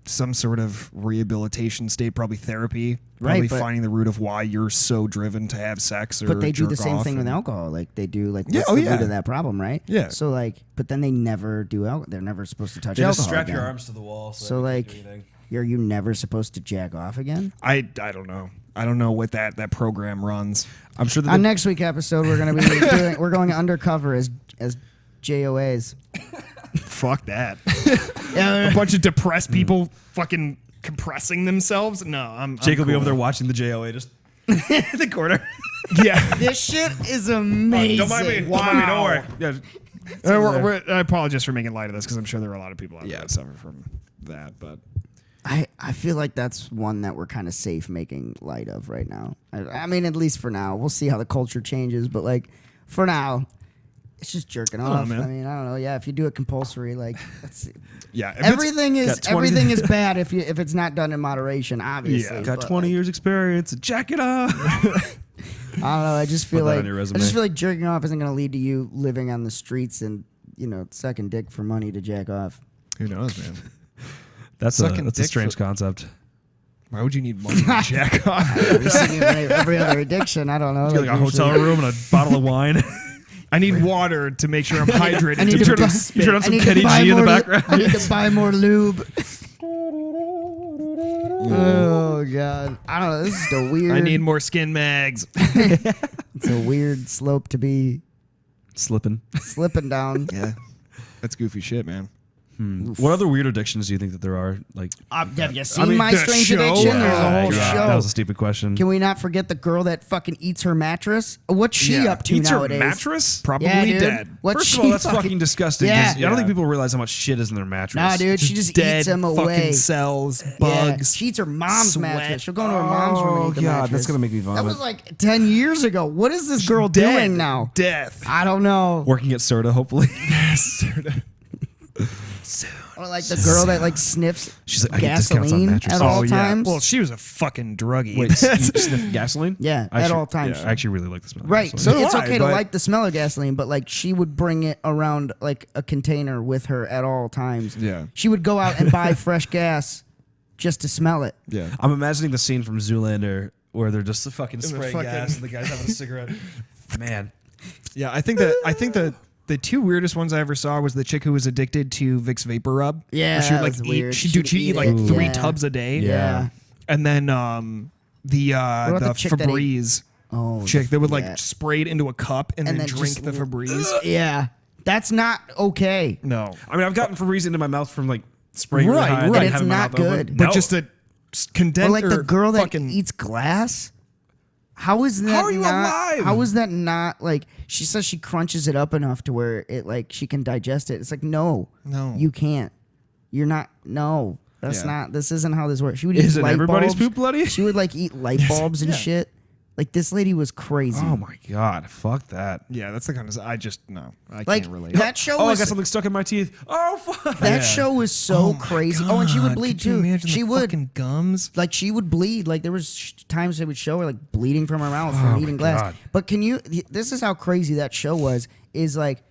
Some sort of rehabilitation state, probably therapy, Right, probably but- finding the root of why you're so driven to have sex. Or But they do the jerk same off thing with and- alcohol. Like they do like Yeah, what's oh, the yeah. root of that problem, right? Yeah. So like but then they never do alcohol. They're never supposed to touch they alcohol. just strap your again. arms to the wall. So they can't do like anything. are you never supposed to jack off again? I don't know. I don't know what that program runs. I'm sure that On next week episode we're gonna be we're going undercover as JOAs. Fuck that. Yeah, A bunch of depressed people fucking compressing themselves. No, I'm Jake will be cool. over there watching the JOA just in the corner. Yeah. This shit is amazing. Don't mind me. Wow. Don't worry. Yeah. I apologize for making light of this because I'm sure there are a lot of people out there Yeah. that suffer from that. But I feel like that's one that we're kind of safe making light of right now. I mean, at least for now. We'll see how the culture changes, but like for now, it's just jerking off. man. I mean, I don't know. Yeah, if you do it compulsory, like that's yeah, everything is bad if it's not done in moderation. Obviously, Yeah. Got but, 20 like, years experience. Jack it off. I don't know. I just feel that like on your I resume. just feel like jerking off isn't going to lead to you living on the streets and sucking dick for money to jack off. who knows, man? That's Sucking a dick strange for- concept. Why would you need money to jack off? Every single- every other addiction, I don't know. Like a hotel room and a bottle of wine. I need water to make sure I'm hydrated. I need to to buy- produce You turn on I some need to Kenny buy G in the more background. I need to buy more lube. Oh god, I don't know. This is the weird. I need more skin mags. It's a weird slope to be Slipping. slipping down. Yeah, that's goofy shit, man. What other weird addictions do you think that there are? Like, Have you seen mean, My the Strange show? Addiction? There's a whole God, show. that was a stupid question. Can we not forget the girl that fucking eats her mattress? What's she Yeah. up to Eats nowadays? her mattress? Probably Yeah, dude. dead. What's First she of all, that's fucking disgusting. 'cause Yeah. I don't think people realize how much shit is in their mattress. Nah, dude, she just Dead eats them fucking away. cells, Yeah, bugs. she eats her mom's sweat. mattress. She'll go into her mom's room and eat the God, mattress. that's gonna make me vomit. That was like 10 years ago. What is this girl Dead. doing now? Death. I don't know. Working at Serta, hopefully. Or like the girl that like sniffs She's like, I get discounts on gasoline mattresses. at all yeah. times. Well, she was a fucking druggie. Wait, you sniff gasoline? Yeah, I at actually- all times. I actually really like the smell. of Right. gasoline. So do it's I, okay to but- like the smell of gasoline, but like she would bring it around like a container with her at all times. Yeah. She would go out and buy fresh gas just to smell it. yeah. I'm imagining the scene from Zoolander where they're just fucking spraying fucking- gas and the guy's having a cigarette. Man. Yeah, I think the two weirdest ones I ever saw was the chick who was addicted to Vicks Vapor Rub. Yeah, Where she would that like was eat. weird. She'd She'd eat eat like it. 3 Yeah. tubs a day. Yeah. And then the about the chick that ate- Febreze Oh, chick that would like yeah. spray it into a cup and then drink just the Febreze. Yeah. That's not okay. No, I mean, I've gotten Febreze into my mouth from like spraying Right, really high right. and It's having my not mouth open. good. but No. just a condensed Or like the girl that fucking eats glass. How is that? How are you not, alive? How is that not like? She says she crunches it up enough to where it like she can digest it. It's like no, you can't. You're not. No, that's Yeah. not. This isn't how this works. She would Isn't eat light everybody's bulbs. poop bloody? She would like eat light bulbs and shit. Like this lady was crazy. Oh my God. Fuck that. Yeah, that's the kind of I just no, I like can't relate. that show Oh, I was got something stuck in my teeth. Oh, fuck. that show was so my crazy. Oh, and she would God, bleed could you too. imagine She the would. fucking gums. Like she would bleed. Like there was times they would show her like bleeding from her mouth Oh from my eating glass. God. But can you? This is how crazy that show was. Is like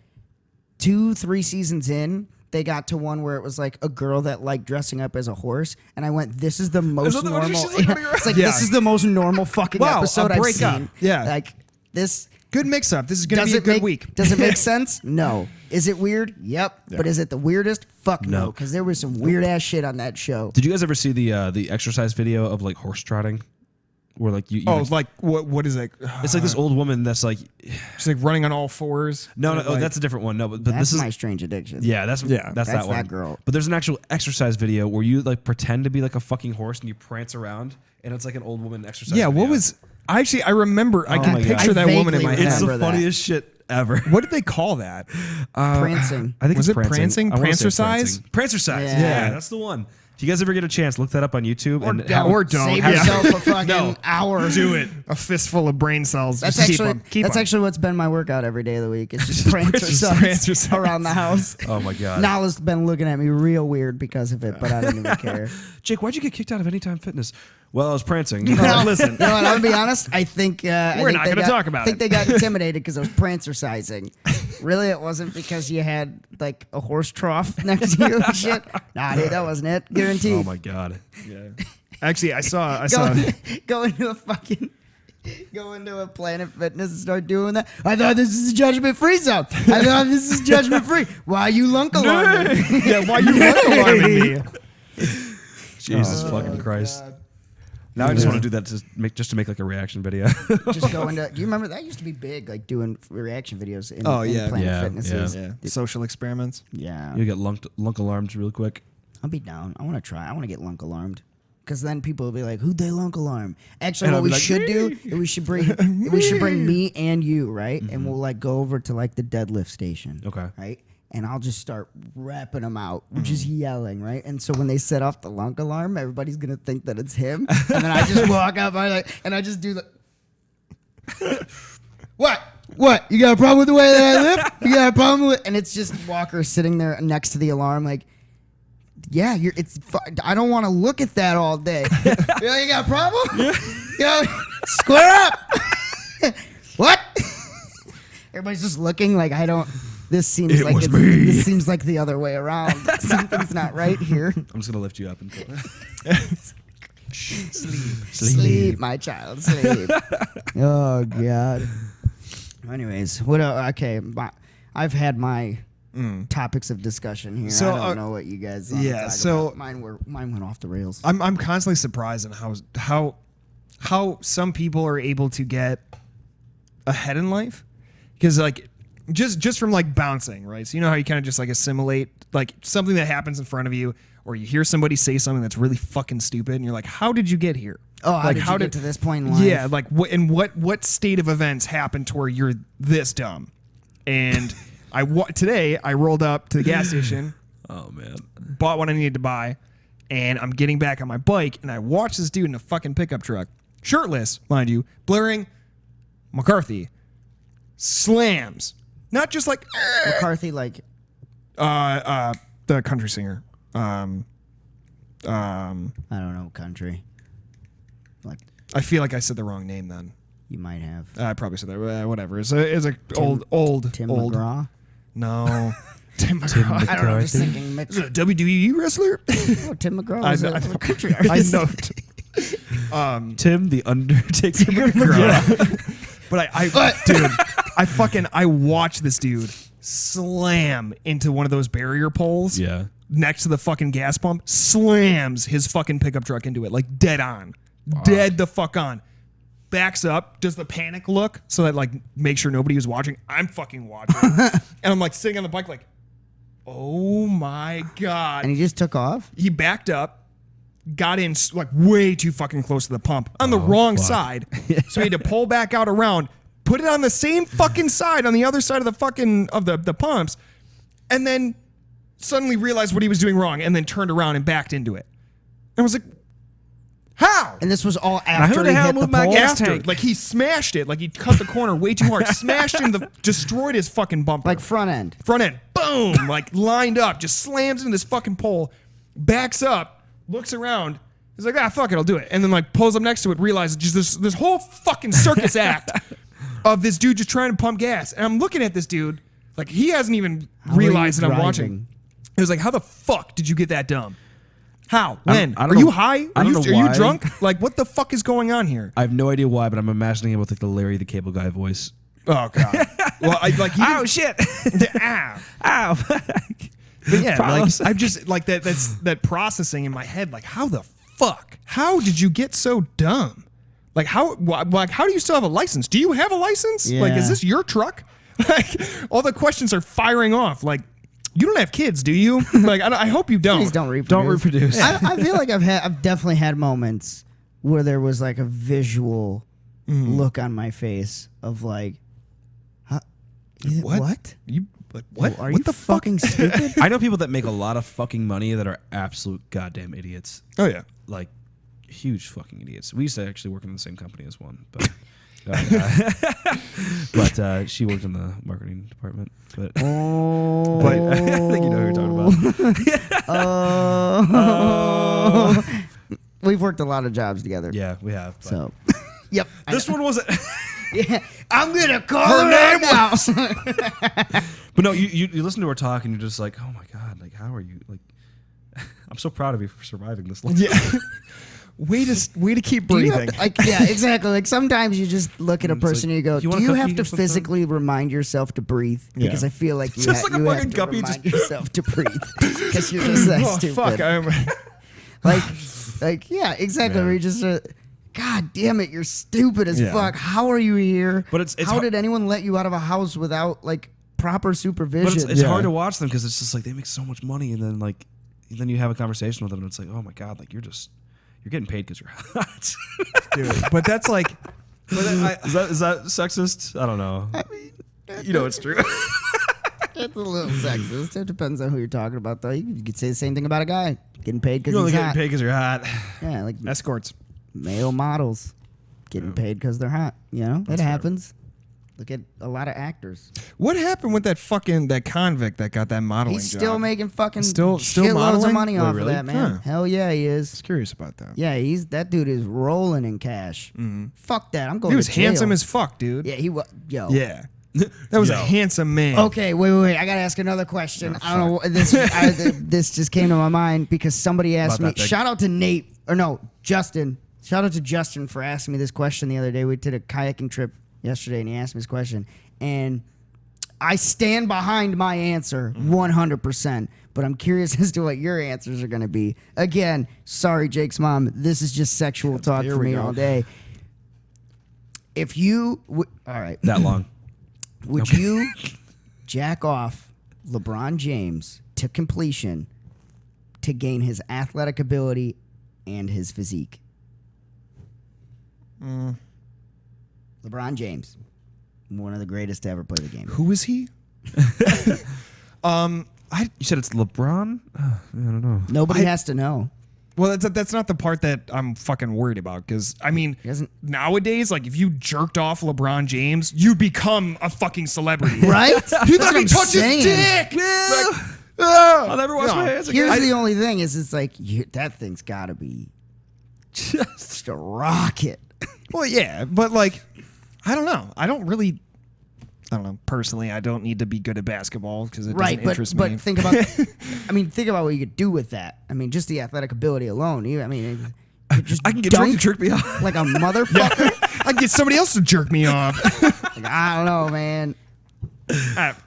2-3 seasons in, they got to one where it was like a girl that liked dressing up as a horse, and I went, "This is the most that the one normal." she's, like, running around? It's like Yeah. this is the most normal fucking Wow, episode a I've breakup. seen. Yeah. like this. Good mix up. This is gonna Does be a it good make week. Does it make sense? No. Is it weird? Yep. But is it the weirdest? Fuck no. No. Because there was some weird ass shit on that show. Did you guys ever see the exercise video of like horse trotting? Where like you Oh, like what is it? it's like this old woman that's like She's like running on all fours. no, Like- that's a different one. No, but That's this is My Strange Addiction. yeah, that's Yeah. that's That's that one. that girl. But there's an actual exercise video where you like pretend to be like a fucking horse and you prance around and it's like an old woman exercise. Yeah, what video. was I remember I Oh can my God. picture I that woman in my vaguely head. It's the remember that. funniest shit ever. What did they call that? Prancing. I think Was it's it prancing? I wanna say Prancercise? Prancercise. Yeah. Yeah, that's the one. If you guys ever get a chance, look that up on YouTube and Or don't. Save Yeah. yourself a fucking hour. Do it. A fistful of brain cells. That's Just actually keep that's 'em. actually what's been my workout every day of the week. It's just prancercise prancercise. around the house. Oh my God. Nala's been looking at me real weird because of it, but I don't even care. Jake, why'd you get kicked out of Anytime Fitness? Well, I was prancing. No, listen. You know what? I'm gonna be honest. I think We're not gonna talk about I think it. they got intimidated because I was prancercising. Really, it wasn't because you had like a horse trough next to you and shit. Nah, dude, that wasn't it. Guaranteed. Oh my God. Yeah. Actually, I saw Go into a Planet Fitness and start doing that. I thought this is a judgment-free zone. I thought this is judgment-free. Why you lunk alarming? Yeah, why you alarming me? Jesus fucking Christ. Now I just want to do that to make like a reaction video. Just go into. Do you remember that used to be big, like doing reaction videos in, Oh, in yeah. Planet Yeah, Fitnesses. Yeah. Social experiments. Yeah. You get lunk alarmed real quick. I'll be down. I want to try. I want to get lunk alarmed because then people will be like, "Who'd they lunk alarm?" Actually, what we should do is we should bring me and you, right? And we'll like go over to like the deadlift station. Okay. Right. And I'll just start rapping them out, just yelling, right? And so when they set off the lunk alarm, everybody's gonna think that it's him. And then I just walk up, and I just do the what? What? You got a problem with the way that I live? You got a problem with it? And it's just Walker sitting there next to the alarm, like, yeah, I don't want to look at that all day. You got a problem? Square up. What? Everybody's just looking like I don't. This seems like the other way around. Something's not right here. I'm just gonna lift you up and sleep, my child, sleep. Oh God. Anyways, what? Okay, I've had my topics of discussion here. So, I don't know what you guys. Talk about. Mine went off the rails. I'm constantly surprised on how some people are able to get ahead in life, because like. Just from like bouncing, right? So you know how you kind of just like assimilate like something that happens in front of you, or you hear somebody say something that's really fucking stupid, and you're like, "How did you get here? Oh, like how did you get to this point in life?" Yeah, like what state of events happened to where you're this dumb? And today I rolled up to the gas station. Oh man, bought what I needed to buy, and I'm getting back on my bike, and I watch this dude in a fucking pickup truck, shirtless, mind you, blaring McCarthy, slams. Not just like McCarthy, like the country singer. I don't know, country. Like I feel like I said the wrong name then. You might have. I probably said that. Whatever. It's a old Tim old. McGraw. No, Tim McGraw. I don't know. I'm just thinking. Is it a WWE wrestler? Oh, Tim McGraw is a country artist. I know. Tim the Undertaker McGraw. But dude, I watched this dude slam into one of those barrier poles. Yeah. Next to the fucking gas pump, slams his fucking pickup truck into it, like dead on. Dead the fuck on. Backs up, does the panic look so that like make sure nobody was watching. I'm fucking watching. And I'm like sitting on the bike like, oh my God. And he just took off? He backed up. Got in like way too fucking close to the pump on the wrong side. So he had to pull back out around, put it on the same fucking side on the other side of the fucking of the pumps, and then suddenly realized what he was doing wrong and then turned around and backed into it. And I was like, how? And this was all after he hit the pole? After. Like he smashed it, like he cut the corner way too hard, smashed him, destroyed his fucking bumper. Like front end. Front end, boom, like lined up, just slams into this fucking pole, backs up, looks around. He's like, fuck it, I'll do it. And then like pulls up next to it, realizes just this whole fucking circus act of this dude just trying to pump gas. And I'm looking at this dude, like he hasn't even realized that I'm watching. It was like, how the fuck did you get that dumb? How? When? Are you high? Are you drunk? Like, what the fuck is going on here? I have no idea why, but I'm imagining it with like the Larry the Cable Guy voice. Oh God. Well, oh shit. Ow. But yeah, like I've just like that processing in my head. Like, how the fuck? How did you get so dumb? Like, how do you still have a license? Do you have a license? Yeah. Like, is this your truck? Like, all the questions are firing off. Like, you don't have kids, do you? Like, I hope you don't. Please don't reproduce. Don't reproduce. I feel like I've definitely had moments where there was like a visual look on my face of like, what? You like what? Are you fucking stupid? I know people that make a lot of fucking money that are absolute goddamn idiots. Oh yeah, like huge fucking idiots. We used to actually work in the same company as one, but but she worked in the marketing department. But but I think you know who you're talking about. We've worked a lot of jobs together. Yeah, we have. So, yep. This one wasn't. Yeah, I'm gonna call her name now. But no, you listen to her talk and you're just like, oh my God, like how are you? Like, I'm so proud of you for surviving this long. Yeah. Way to keep breathing. Yeah, exactly. Like sometimes you just look at a person and you go, do you have to physically remind yourself to breathe? Because I feel like you have to remind yourself to breathe because you're just that stupid. Fuck, yeah, exactly. Where you just. God damn it, you're stupid as fuck. How are you here? But it's how did anyone let you out of a house without like proper supervision? But it's hard to watch them because it's just like they make so much money, and then you have a conversation with them, and it's like, oh my God, like you're You're getting paid because you're hot. Dude, but that's like... Is that sexist? I don't know. I mean, It's true. it's a little sexist. It depends on who you're talking about, though. You could say the same thing about a guy getting paid because You're only he's getting hot. paid because you're hot. Yeah, like Escorts. male models getting paid because they're hot. You know, it happens. Look at a lot of actors. What happened with that convict that got that modeling He's job? still making fucking Still shitloads modeling? of money off really? of that, man. Huh. Hell yeah, he I is. was curious about that. Yeah, that dude is rolling in cash. Fuck that. I'm going He was to jail. handsome as fuck, dude. Yeah, he was. Yo. Yeah. That was a handsome man. Okay, wait. I gotta ask another question. I don't know. This just came to my mind because somebody asked me. Shout out to Justin. Shout out to Justin for asking me this question the other day. We did a kayaking trip yesterday, and he asked me this question, and I stand behind my answer 100%. But I'm curious as to what your answers are going to be. Again, sorry, Jake's mom. This is just sexual talk for me all day. If you, all right, That long. would you jack off LeBron James to completion to gain his athletic ability and his physique? LeBron James, one of the greatest to ever play the game. Who is he? You said it's LeBron? I don't know. Nobody has to know. Well, that's not the part that I'm fucking worried about. Because, I mean, doesn't- nowadays, like, if you jerked off LeBron James, you become a fucking celebrity. Right? You That's let me what I'm touch his saying. dick! I'll never wash my hands again. Here's the only thing is it's like, that thing's got to be just a rocket. Well, yeah, but, like, I don't know. I don't know. Personally, I don't need to be good at basketball because it doesn't interest me. But think about, think about what you could do with that. I mean, just the athletic ability alone. You just I can get drunk to jerk me off. like a motherfucker. I can get somebody else to jerk me off. Like, I don't know, man.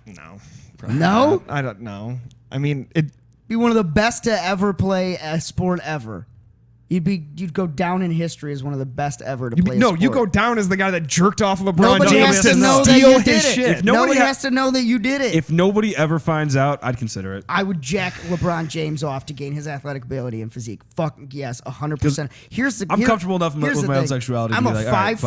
No. No? I don't know. I mean, it. Be one of the best to ever play a sport ever. You'd go down in history as one of the best ever to play. You go down as the guy that jerked off LeBron Nobody James has to to know that steal you his did it. shit. If Nobody has to know that you did it. If nobody ever finds out, I'd consider it. I would jack LeBron James off to gain his athletic ability and physique. Fuck yes, 100%. I'm comfortable enough with my own sexuality to I'm be a like, all right, 5'6".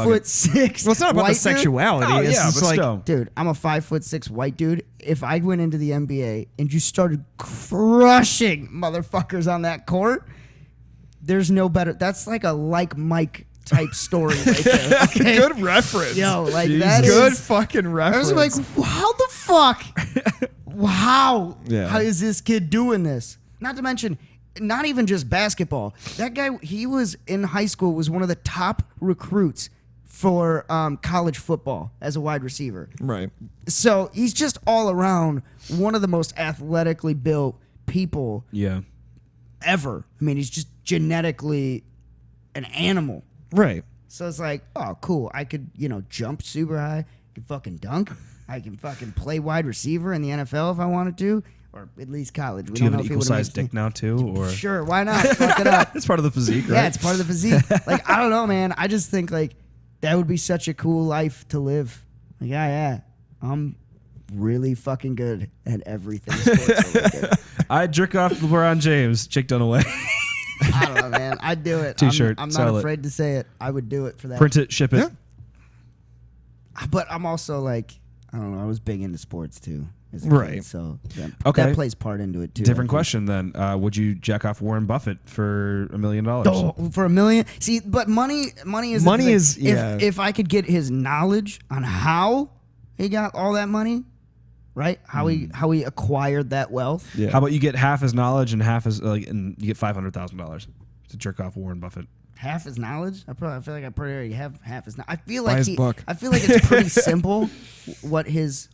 Well, it's not about white the dude. sexuality. Oh, it's yeah, just but like, still. Dude, I'm a 5'6" white dude. If I went into the NBA and you started crushing motherfuckers on that court, there's no better. That's like a Mike type story right there. Okay? good reference. Yo, like Jesus. that Good is. fucking I reference. was like, how the fuck? How? Yeah. How is this kid doing this? Not to mention, not even just basketball. That guy, he was in high school, was one of the top recruits for college football as a wide receiver. Right. So he's just all around one of the most athletically built people Yeah. ever. I mean, he's just genetically an animal. Right. So it's like, oh, cool. I could, jump super high. I can fucking dunk. I can fucking play wide receiver in the NFL if I wanted to, or at least college. Do you have an equal sized dick now too, or Sure, why not? Fuck it up. it's part of the physique, right? Yeah, it's part of the physique. Like, I don't know, man. I just think like that would be such a cool life to live. Like, yeah, I'm really fucking good at everything sports. I'd jerk off LeBron James, Jake Dunaway. I don't know, man. I'd do it. T-shirt, I'm sell not it. afraid to say it. I would do it for that. Print it, ship it. Yeah. But I'm also like, I don't know. I was big into sports too. As a Right. Kid, so Okay. that plays part into it too. Different question then. Would you jack off Warren Buffett for $1 million? Oh, for $1 million. See, but money is Money the thing. is- yeah. If I could get his knowledge on how he got all that money, right? How he acquired that wealth. Yeah. How about you get half his knowledge and half his and you get $500,000 to jerk off Warren Buffett? Half his knowledge. I feel like I probably already have half his. I feel Buy like his book. I feel like it's pretty simple what his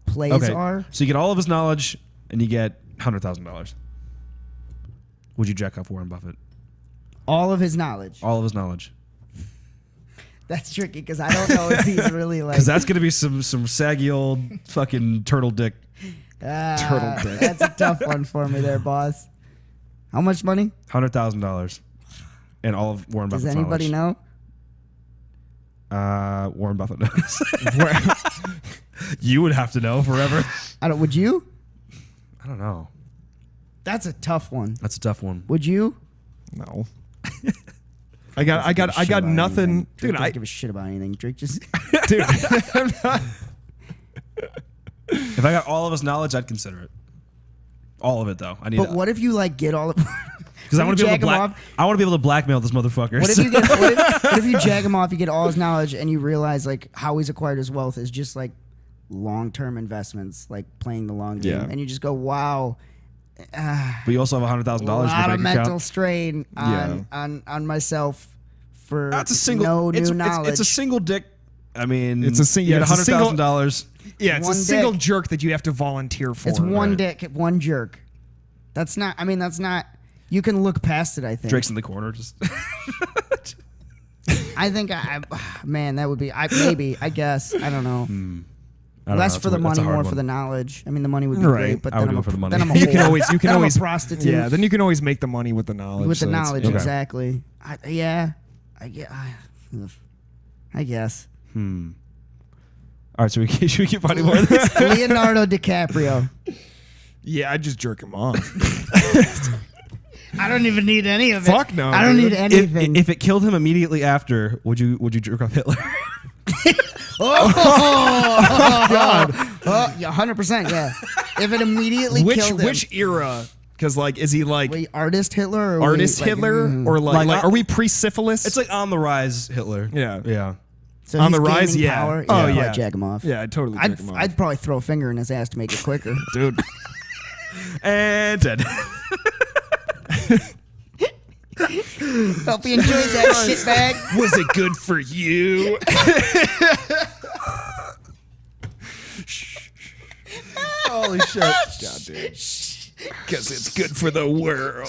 plays are. So you get all of his knowledge and you get $100,000. Would you jack off Warren Buffett? All of his knowledge. All of his knowledge. That's tricky because I don't know if he's really like. Because that's going to be some saggy old fucking turtle dick. Turtle dick. That's a tough one for me there, boss. How much money? $100,000. And all of Warren Buffett's Does anybody knowledge. know? Warren Buffett knows. You would have to know forever. Would you? I don't know. That's a tough one. That's a tough one. Would you? No. I got nothing, Drake dude. doesn't give a shit about anything. Drake just, dude. I'm not, If I got all of his knowledge, I'd consider it. All of it, though. I need. but what if you like get all of? Because I want to be able to I want to be able to blackmail this motherfucker. What if you get? What if you jag him off? You get all his knowledge, and you realize like how he's acquired his wealth is just like long-term investments, like playing the long game, and you just go, wow. But you also have $100,000 in A lot your of bank mental account. strain on myself for That's a single. no new knowledge. It's a single dick. I mean, It's a you get $100,000. Yeah, it's one a single dick. jerk that you have to volunteer for. It's one dick, one jerk. That's not. I mean, that's not. You can look past it. I think Drake's in the corner, just. I think man, that would be. Maybe. I guess. I don't know. I don't Less know. for the That's a money, hard more one. for the knowledge. I mean, the money would be Right. great, but I then would I'm go for the money. Then I'm a You can whore. always Then I'm a prostitute. Yeah, then you can always make the money with the knowledge. with the so it's- knowledge, okay. exactly. I guess. All right, so should we keep finding more of this? Leonardo DiCaprio. Yeah, I just jerk him off. I don't even need any of it. Fuck no, I don't dude. need anything. If it killed him immediately after, would you jerk off Hitler? Oh, God. Oh, yeah, 100%, yeah. If it immediately killed him. Which era? Because like, is he like Wait, artist Hitler? Or artist like, Hitler or like Like, are we pre-syphilis? It's like on the rise Hitler. Yeah. so on he's the rise, gaining yeah. Power. Oh, I'd probably yeah. jack him off. Yeah, I'd totally jerk him off. I'd probably throw a finger in his ass to make it quicker. Dude. And dead. Hope you enjoyed that shit bag. Was it good for you? Holy shit. God, dude. Because it's good for the world.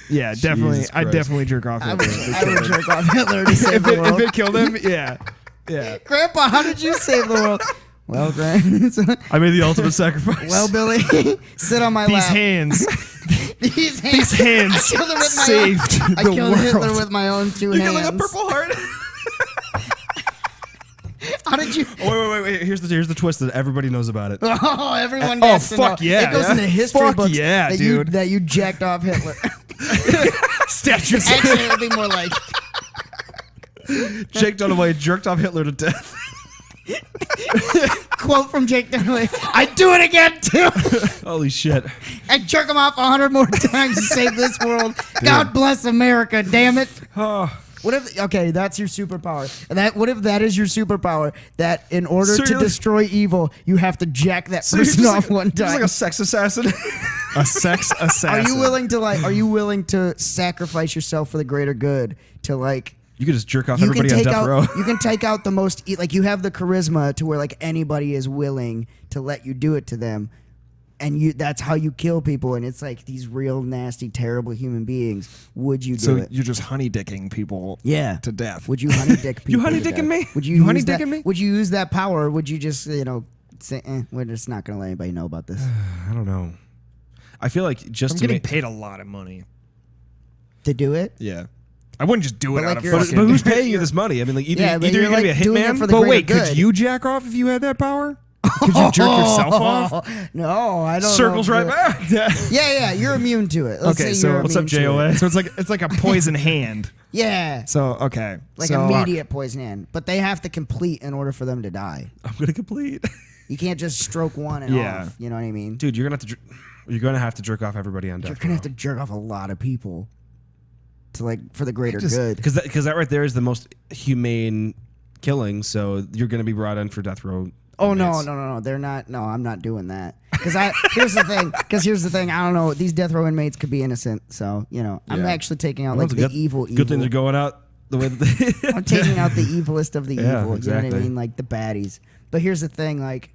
Yeah, definitely. Jesus I'd Christ. definitely jerk off. I Hitler. would jerk off Hitler to save the world. If it killed him, yeah. Yeah. Grandpa, how did you save the world? Well, Grant. I made the ultimate sacrifice. Well, Billy, sit on my These lap. hands. These These hands I killed him with my saved own, I the killed world. Hitler with my own two you hands. get like a purple heart. How did you? Wait. Here's the twist that everybody knows about it. Oh, everyone Oh, gets to fuck know. yeah. It goes Yeah. into history Fuck books yeah, that dude. that you jacked off Hitler. Statues. Actually, it would be more like Jake Dunaway jerked off Hitler to death. quote from Jake Dunaway. I'd do it again too. Holy shit. I'd jerk him off 100 more times to save this world. God bless America, damn it. Oh. What if? Okay, that's your superpower. And what if that is your superpower? That in order So to you're- destroy evil, you have to jack that So you're person just off one Just time. like a sex assassin. A sex assassin. Are you willing to sacrifice yourself for the greater good? To like, You could just jerk off you everybody can on take death out. row. You can take out the most. Like you have the charisma to where like anybody is willing to let you do it to them, and that's how you kill people. And it's like these real nasty, terrible human beings. Would you do So it? you're just honey dicking people Yeah. to death. Would you honey dick people? You honey to dicking death? me? Would you, You honey use that- dicking me? Would you use that power? Or would you just say, we're just not gonna let anybody know about this? I don't know. I feel like just I'm to getting make, paid a lot of money. To do it? Yeah. I wouldn't just do it But, out like, of you're- fucking... but who's paying you this money? I mean, like either, Yeah, but either you're, you're gonna like, be a doing it hitman. for the But greater wait, good. could you jack off if you had that power? Could you jerk yourself off? No, I don't. Circles know. right back. Yeah, you're immune to it. Let's Okay, say so you're what's up, immune to it. JOA? So it's like a poison hand. Yeah, So okay, like so, immediate poison hand, but they have to complete in order for them to die. I'm gonna complete. You can't just stroke one and Yeah. off. You know what I mean? Dude, you're gonna have to jerk off everybody on death You're gonna row. have to jerk off a lot of people to for the greater just- good. Because that right there is the most humane killing. So you're gonna be brought in for death row. Oh no, inmates. no! They're not. No, I'm not doing that. Because here's the thing. I don't know. These death row inmates could be innocent. So I'm Yeah. actually taking out Well, like that's the a evil. Good things are going out the way that they. I'm taking out the evilest of the Yeah, evil. You know what exactly. I mean? Like the baddies. But here's the thing. Like,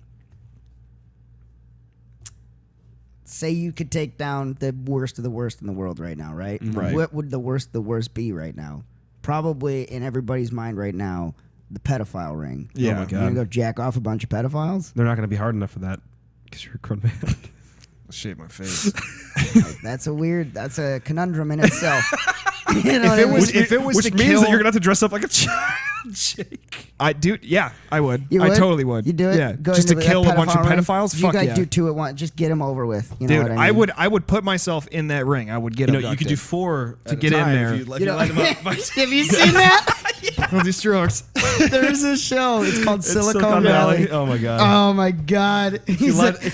say you could take down the worst of the worst in the world right now, right? Right. What would the worst of the worst be right now? Probably in everybody's mind right now, the pedophile ring. Yeah. Oh my You're God. gonna go jack off a bunch of pedophiles? They're not gonna be hard enough for that because you're a grown man. shave my face. That's a conundrum in itself. You know what I mean? If it was Which to means kill, that you're gonna have to dress up like a child. Jake. I do. Yeah, I would. You I would? totally would. You do it? Yeah, Go just to into kill that a bunch of pedophile ring? pedophiles. You Fuck guys yeah. do two at once. Just get them over with. You know Dude, what I mean? I would put myself in that ring. I would get You abducted. could do 4 To get in there. If you line them up. Have you seen that? All these strokes. There's a show. It's called It's Silicon Valley. Oh my god. Oh my god! if you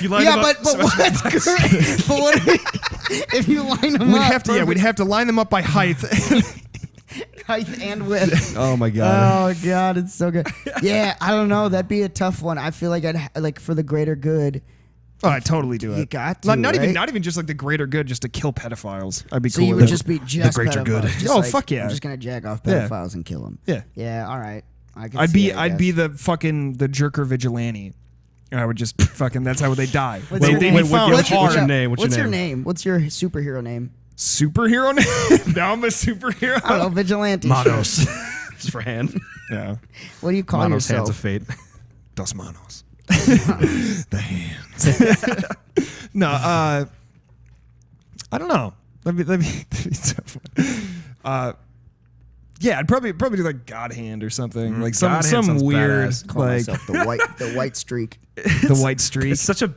line them up, but what's great? But what if you line them We'd up? have to. Yeah, we'd have to line them up by height. height and width. Oh my god. Oh god, it's so good. Yeah, I don't know. That'd be a tough one. I feel like I'd like for the greater good. Oh, I'd totally do it. You got to, not right? even just like the greater good, just to kill pedophiles. I'd be So cool. you with would it. just be just greater pedophiles, good. just Oh, like, fuck yeah. I'm just gonna jack off Yeah. pedophiles and kill them. Yeah. Yeah. All right. I can I'd see be it, I I'd be guess. the fucking the jerker vigilante. And I would just fucking. That's how they die. What's They'd your be name? found what's your hard. name? What's your name? What's your superhero name? Superhero name? Now I'm a superhero. I don't know. Vigilante. Manos. Just for hand. Yeah. What do you call Manos, yourself? hands of fate. Dos manos. The hands. No, I don't know. Let me tough. Yeah, I'd probably do like God Hand or something. Like God Hand some sounds weird badass. Call like myself the white streak. the white streak. It's such a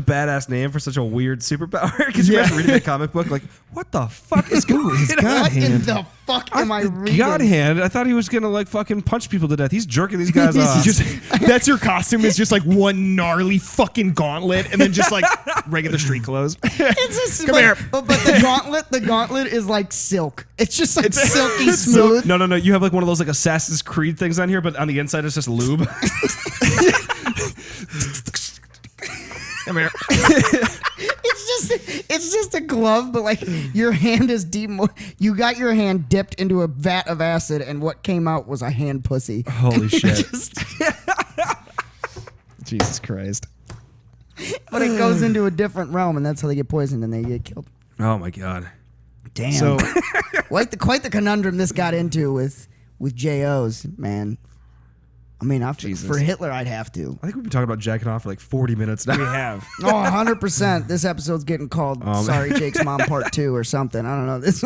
badass name for such a weird superpower. Because you Yeah. imagine reading that comic book, like, what the fuck is going on? God What in Hand. the fuck am I reading? God Hand. I thought he was gonna like fucking punch people to death. He's jerking these guys off. Just, that's your costume is just like one gnarly fucking gauntlet and then just like regular street clothes. It's a, Come but, here. But the gauntlet is like silk. It's just like silky smooth. No. You have like one of those like Assassin's Creed things on here, but on the inside it's just lube. Come here. It's just a glove, but like your hand is deep. You got your hand dipped into a vat of acid, and what came out was a hand pussy. Holy shit. Jesus Christ. But it goes into a different realm, and that's how they get poisoned and they get killed. Oh my god. Damn. So quite the conundrum this got into with JOs, man. I mean, for Hitler, I'd have to. I think we've been talking about jacking off for like 40 minutes now. we have. Oh, 100%. This episode's getting called Sorry, Jake's Mom Part 2 or something. I don't know. This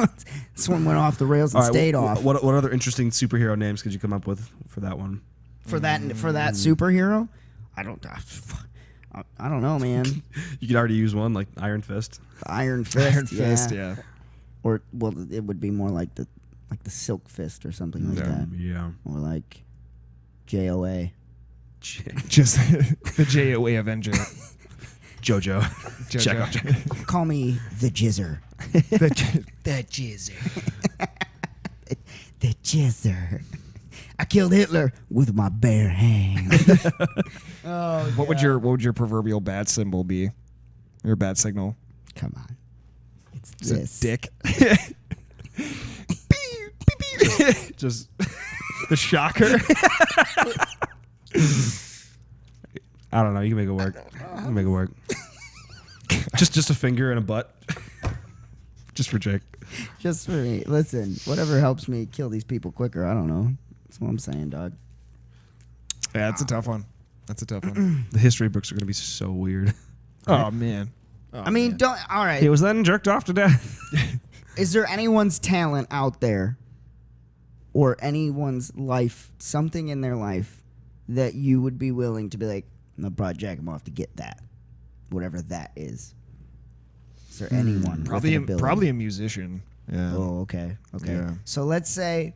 one went off the rails and stayed off. What other interesting superhero names could you come up with for that one? For that superhero? I don't know, man. You could already use one, like Iron Fist. Iron Fist. Iron Fist, yeah. Or, well, it would be more like the Silk Fist or something like that. Yeah. Or like JOA. Just the JOA Avenger. Jojo. Check out Jojo. Call me the Jizzer. The Jizzer. The Jizzer. I killed Hitler with my bare hands. What would your proverbial bat symbol be? Your bat signal? Come on. It's Is it this. dick? Just The shocker. I don't know. You can make it work. You can make it work. just a finger and a butt. Just for Jake. Just for me. Listen, whatever helps me kill these people quicker. I don't know. That's what I'm saying, dog. Yeah, that's a tough one. That's a tough one. The history books are going to be so weird. Oh man. I mean, don't. All right. He was then jerked off to death. Is there anyone's talent out there or anyone's life, something in their life that you would be willing to be like, I'm going to jack him off to get that? Whatever that is. Is there anyone? Probably a musician. Yeah. Oh, okay. Okay. Yeah. So let's say.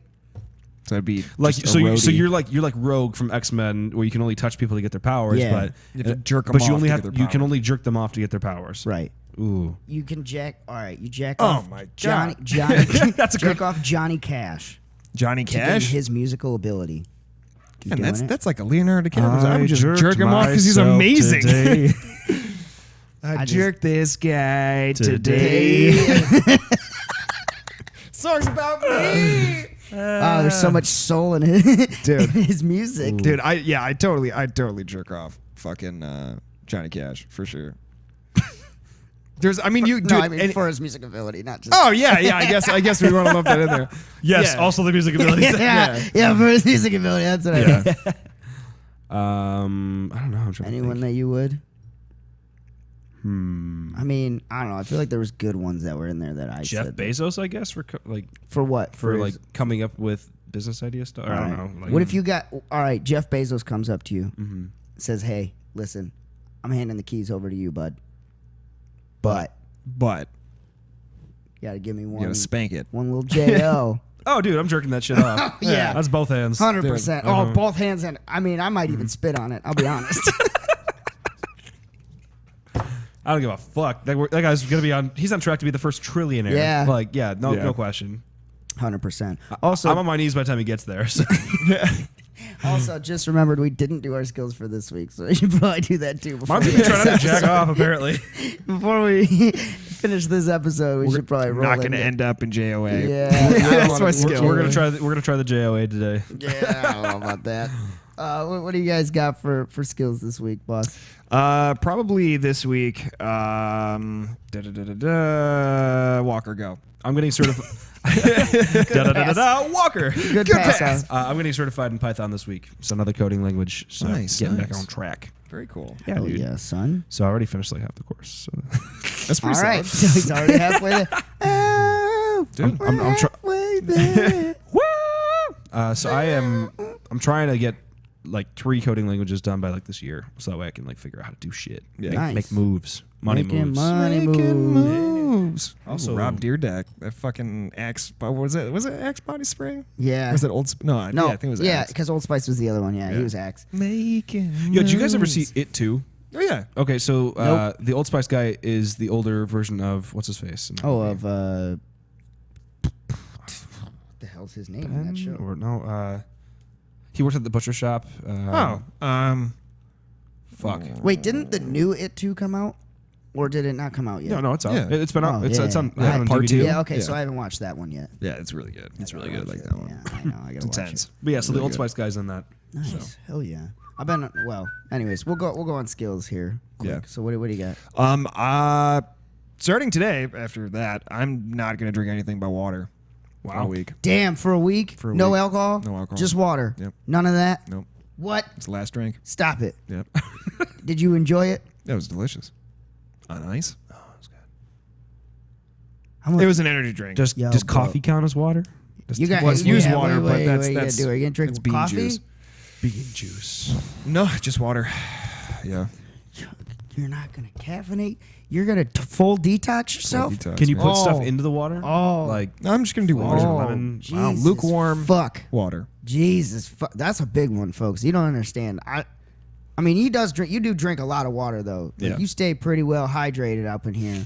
So it'd be Like just a so roadie. you're like Rogue from X-Men where you can only touch people to get their powers, Yeah. but You have to jerk 'em but you off only to have get their you can powers. only jerk them off to get their powers. Right. Ooh. You can jack. All right. You jack Oh off. my God. Johnny. That's a jack good- off Johnny Cash. Johnny To get Cash. his musical ability. You Man, doing it? that's like a Leonardo DiCaprio. I would just jerked jerk him off because he's myself amazing. today. I just- jerked this guy Today. Song's about me. Oh, there's so much soul in his, Dude. in his music. Dude, I'd totally jerk off fucking Johnny Cash for sure. For his music ability, not just. Oh yeah, I guess we want to lump that in there. Yes, Yeah. also the music abilities. yeah, for his music ability. That's what I mean. Yeah. I don't know. I'm trying to Anyone think. that you would? I mean, I don't know. I feel like there was good ones that were in there that I Jeff said. Bezos, I guess, for For what? for his- like coming up with business idea stuff. I don't know. Like, what if you got, all right, Jeff Bezos comes up to you, says, hey, listen, I'm handing the keys over to you, bud. But. You gotta give me one. You gotta spank it. One little J.O. Oh, dude, I'm jerking that shit off. Yeah. That's both hands. 100%. Oh, both hands. And I mean, I might even spit on it. I'll be honest. I don't give a fuck. That guy's going to be on, he's on track to be the first trillionaire. Yeah. Like, no question. 100%. Also, I'm on my knees by the time he gets there. So. Also, just remembered we didn't do our skills for this week, so you should probably do that too. Mine's going to be trying not to jack off, apparently. Before we finish this episode, we should probably roll not going to end up in JOA. Yeah. That's my skill. We're going to try the JOA today. Yeah, I don't know about that. What do you guys got for skills this week, boss? Probably this week, Walker go. I'm getting certified. Walker. Good pass. I'm getting certified in Python this week. It's another coding language. So getting back on track. Very cool. Yeah, Hell dude. yeah, son. So I already finished like half the course. So. That's pretty all right. solid. So he's already halfway there. Oh, dude, I'm halfway there. Woo! So I'm trying to get like 3 coding languages done by like this year, so that way I can like figure out how to do shit. Yeah. Make moves, Making moves. money moves. Also, Rob Deerdeck, that fucking Axe. What was it? Was it Axe body spray? Yeah. Was it Old? No, I think it was. Yeah, Axe. because Old Spice was the other one. Yeah, he was Axe. Making. Yo, did you guys ever see It Too? Oh yeah. Okay, so Nope. the Old Spice guy is the older version of what's his face? What the hell's his name in that show? Or no, he worked at the butcher shop. Fuck. Wait, didn't the new It 2 come out? Or did it not come out yet? No, it's out. Yeah. It's been out. Oh, It's on Part DVD. 2. Yeah, okay, Yeah. so I haven't watched that one yet. Yeah, it's really good. It's really good. I like Yeah, that one. Yeah, I know. I gotta watch Intense. it. But yeah, so the Really Old good. Spice guy's in that. Nice. So. Hell yeah. I've been anyways, we'll go on skills here. Quick. Yeah. So what do you got? Starting today, after that, I'm not gonna drink anything but water. For a week. Damn, for a week? For a No week. alcohol? No alcohol. Just water. Yep. None of that? Nope. What? It's the last drink. Stop it. Yep. Did you enjoy it? That was delicious. On ice. Oh, it was good. How much? It was an energy drink. Does Yo, does bro. coffee count as water? You got Well, use water, what but are you that's gonna do? Are you gonna drink that's bean coffee? juice. Bean juice. No, just water. Yeah. You're not gonna caffeinate. You're gonna full detox yourself. Detox, Can you man. put stuff Oh. into the water? Oh. Like No, I'm just gonna do water. Oh, lemon. Wow, Jesus lukewarm Fuck. water. Jesus, that's a big one, folks. You don't understand. I mean, he does drink. You do drink a lot of water, though. Like, Yeah. you stay pretty well hydrated up in here.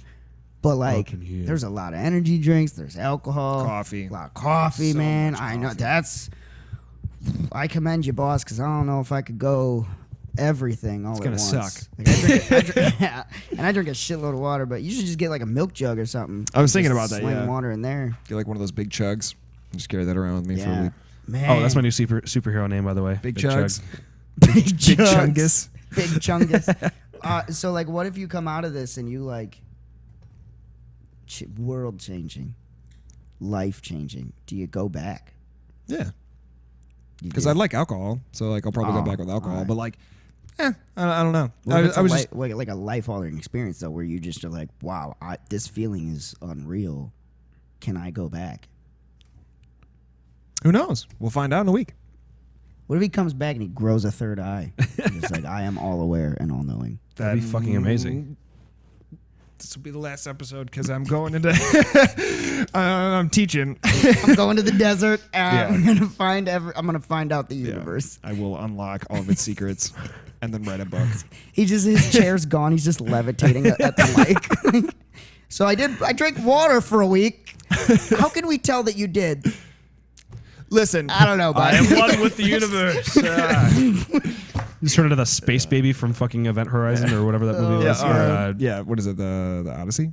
But like, Up in here. there's a lot of energy drinks. There's alcohol, Coffee. a lot of coffee, So man. much I know coffee. that's. I commend you, boss, because I don't know if I could go everything all at gonna once. suck. Like, yeah, and I drink a shitload of water, but you should just get like a milk jug or something. I was thinking Just about that, Sling yeah. water in there. Get like one of those big chugs. Just carry that around with me for a Yeah, week. man. Oh, that's my new superhero name, by the way. Big chugs. big Big chugs. chungus. Big chungus. So like, what if you come out of this and you like world changing, life changing? Do you go back? Yeah. You Because do? I like alcohol, so like I'll probably Oh, go back with alcohol. alright. But like, I don't know. What if it's I was just like a life altering experience though, where you just are like, wow, this feeling is unreal. Can I go back? who knows? We'll find out in a week. What if he comes back and he grows a third eye? It's like, I am all aware and all knowing. That'd be fucking amazing. This will be the last episode because I'm going into. I'm teaching. I'm going to the desert and Yeah. I'm gonna find out the universe. I will unlock all of its secrets and then write a book. His chair's gone. He's just levitating at the mic. So I drank water for a week. How can we tell that you did? Listen, I don't know, I buddy. am one with the universe. You just turned into the space baby from fucking Event Horizon or whatever that movie was. yeah. What is it? The Odyssey?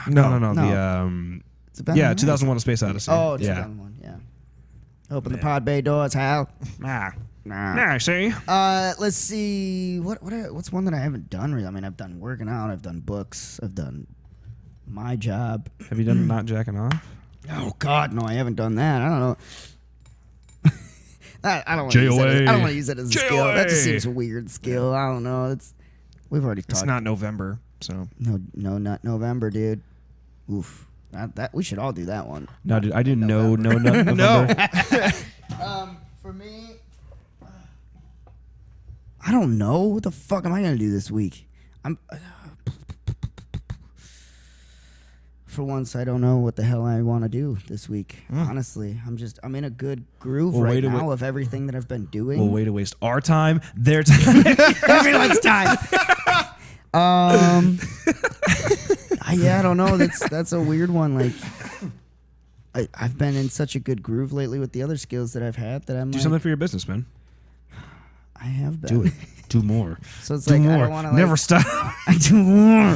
No. No. The It's about 2001: A Space Odyssey. Oh, yeah. 2001. Yeah. Open the pod bay doors, Hal. Nah. Nah. Nah, see? Let's see. What's one that I haven't done? I mean, I've done working out. I've done books. I've done my job. Have you done not jacking off? Oh God, no, I haven't done that. I don't know. I don't want to use JOA. it. I don't want to use it as a skill. That just JOA. seems a weird skill. I don't know. We've already It's talked. not November, so No, not November, dude. Oof. That we should all do that one. No, dude. I do no. no. For me, I don't know. What the fuck am I gonna do this week? For once, I don't know what the hell I want to do this week. Honestly, I'm in a good groove right now of everything that I've been doing. Well, way to waste our time, their time, everyone's time. Yeah, I don't know. That's a weird one. Like, I've been in such a good groove lately with the other skills that I've had that I'm do something for your business, man. I have been. Do it. Do more. So it's do like more. I don't want to never stop. I do more.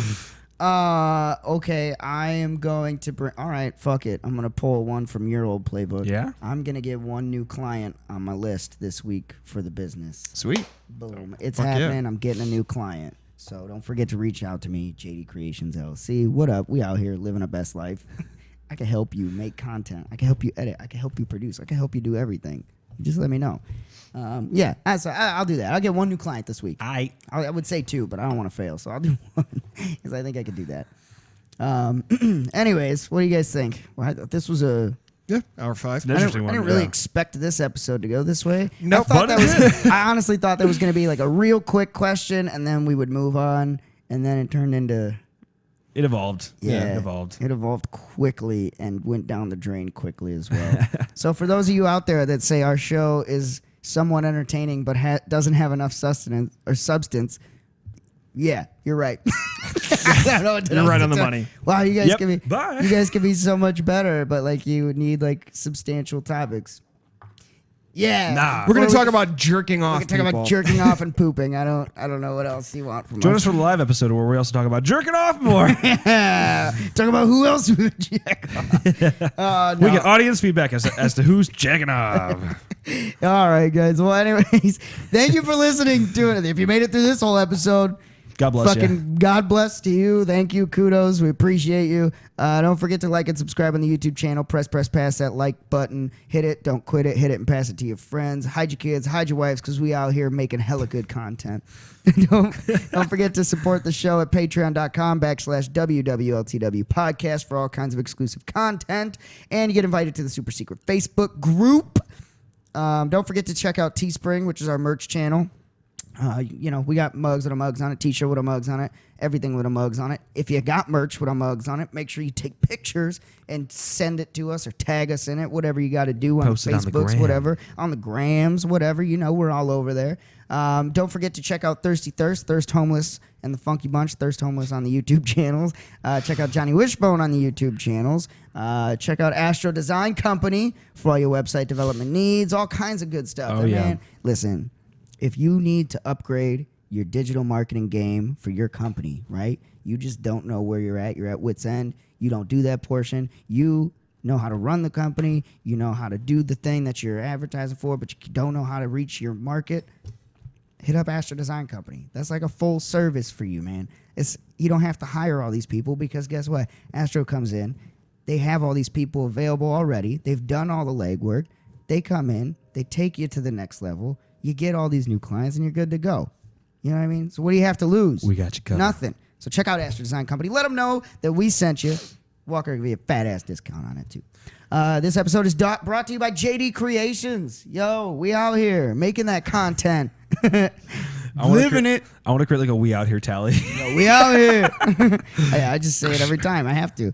Okay, I am going to bring. All right, fuck it. I'm gonna pull one from your old playbook. Yeah. I'm gonna get one new client on my list this week for the business. Sweet. Boom. It's Fuck happening. yeah. I'm getting a new client. So don't forget to reach out to me, JD Creations LLC. What up? We out here living our best life. I can help you make content. I can help you edit. I can help you produce. I can help you do everything. Just let me know. Yeah, so I'll do that. I'll get one new client this week. I would say 2, but I don't want to fail, so I'll do 1 because I think I could do that. Anyways, what do you guys think? Well, this was a hour 5. It's an interesting I didn't one. really expect this episode to go this way. Nope, I honestly thought that was going to be like a real quick question, and then we would move on, and then it turned into. It evolved. Yeah, it evolved. It evolved quickly and went down the drain quickly as well. So for those of you out there that say our show is somewhat entertaining but doesn't have enough sustenance or substance, yeah, you're right. You're right on the money. Wow, you guys Yep. can be. Bye. You guys can be so much better, but like you would need like substantial topics. Yeah, Nah. We're going to talk about jerking off. We can talk about jerking off and pooping. I don't know what else you want from Join us. us for the live episode where we also talk about jerking off more. Talk about who else we would jack off. We get audience feedback as to who's jacking off. All right, guys. Well, anyways, thank you for listening to it. If you made it through this whole episode, God bless you. God bless to you. Thank you. Kudos. We appreciate you. Don't forget to like and subscribe on the YouTube channel. Press that like button. Hit it. Don't quit it. Hit it and pass it to your friends. Hide your kids. Hide your wives because we out here making hella good content. Don't forget to support the show at patreon.com/WWLTW podcast for all kinds of exclusive content. And you get invited to the super secret Facebook group. Don't forget to check out Teespring, which is our merch channel. We got mugs with a mugs on it, t-shirt with a mugs on it, everything with a mugs on it. If you got merch with a mugs on it, make sure you take pictures and send it to us or tag us in it, whatever you got to do on Post it on the Facebooks, gram. whatever, on the grams, whatever, we're all over there. Don't forget to check out Thirsty Thirst Homeless, and the Funky Bunch, Thirst Homeless on the YouTube channels. Check out Johnny Wishbone on the YouTube channels. Check out Astro Design Company for all your website development needs, all kinds of good stuff. Oh, And yeah. man, listen, if you need to upgrade your digital marketing game for your company, right? You just don't know where you're at wit's end. You don't do that portion. You know how to run the company. You know how to do the thing that you're advertising for, but you don't know how to reach your market. Hit up Astro Design Company. That's like a full service for you, man. You don't have to hire all these people because guess what? Astro comes in. They have all these people available already. They've done all the legwork. They come in. They take you to the next level. You get all these new clients and you're good to go. You know what I mean? So what do you have to lose? We got you covered. Nothing. So check out Astro Design Company. Let them know that we sent you. Walker will give you a fat ass discount on it too. This episode is brought to you by JD Creations. Yo, we out here making that content. Living it. I want to create like a we out here tally. Yo, we out here. I just say it every time. I have to.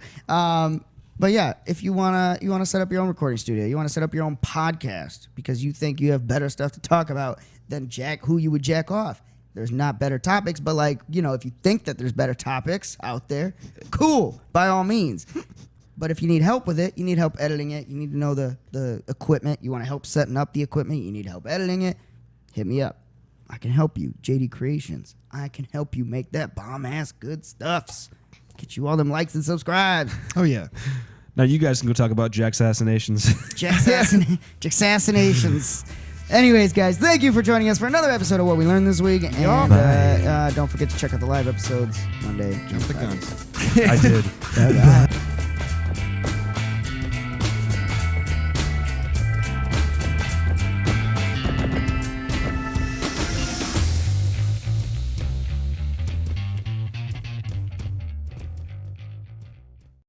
But yeah, if you wanna set up your own recording studio, you wanna set up your own podcast because you think you have better stuff to talk about than who you would jack off. There's not better topics, but if you think that there's better topics out there, cool, by all means. But if you need help with it, you need help editing it, you need to know the equipment, you want to help setting up the equipment, you need help editing it, hit me up. I can help you, JD Creations. I can help you make that bomb-ass good stuffs. Get you all them likes and subscribes. Oh, yeah. Now you guys can go talk about Jack assassinations. Jack-assassinations. Anyways, guys, thank you for joining us for another episode of What We Learned This Week. And don't forget to check out the live episodes Monday. Jump the guns. I did. Bye-bye.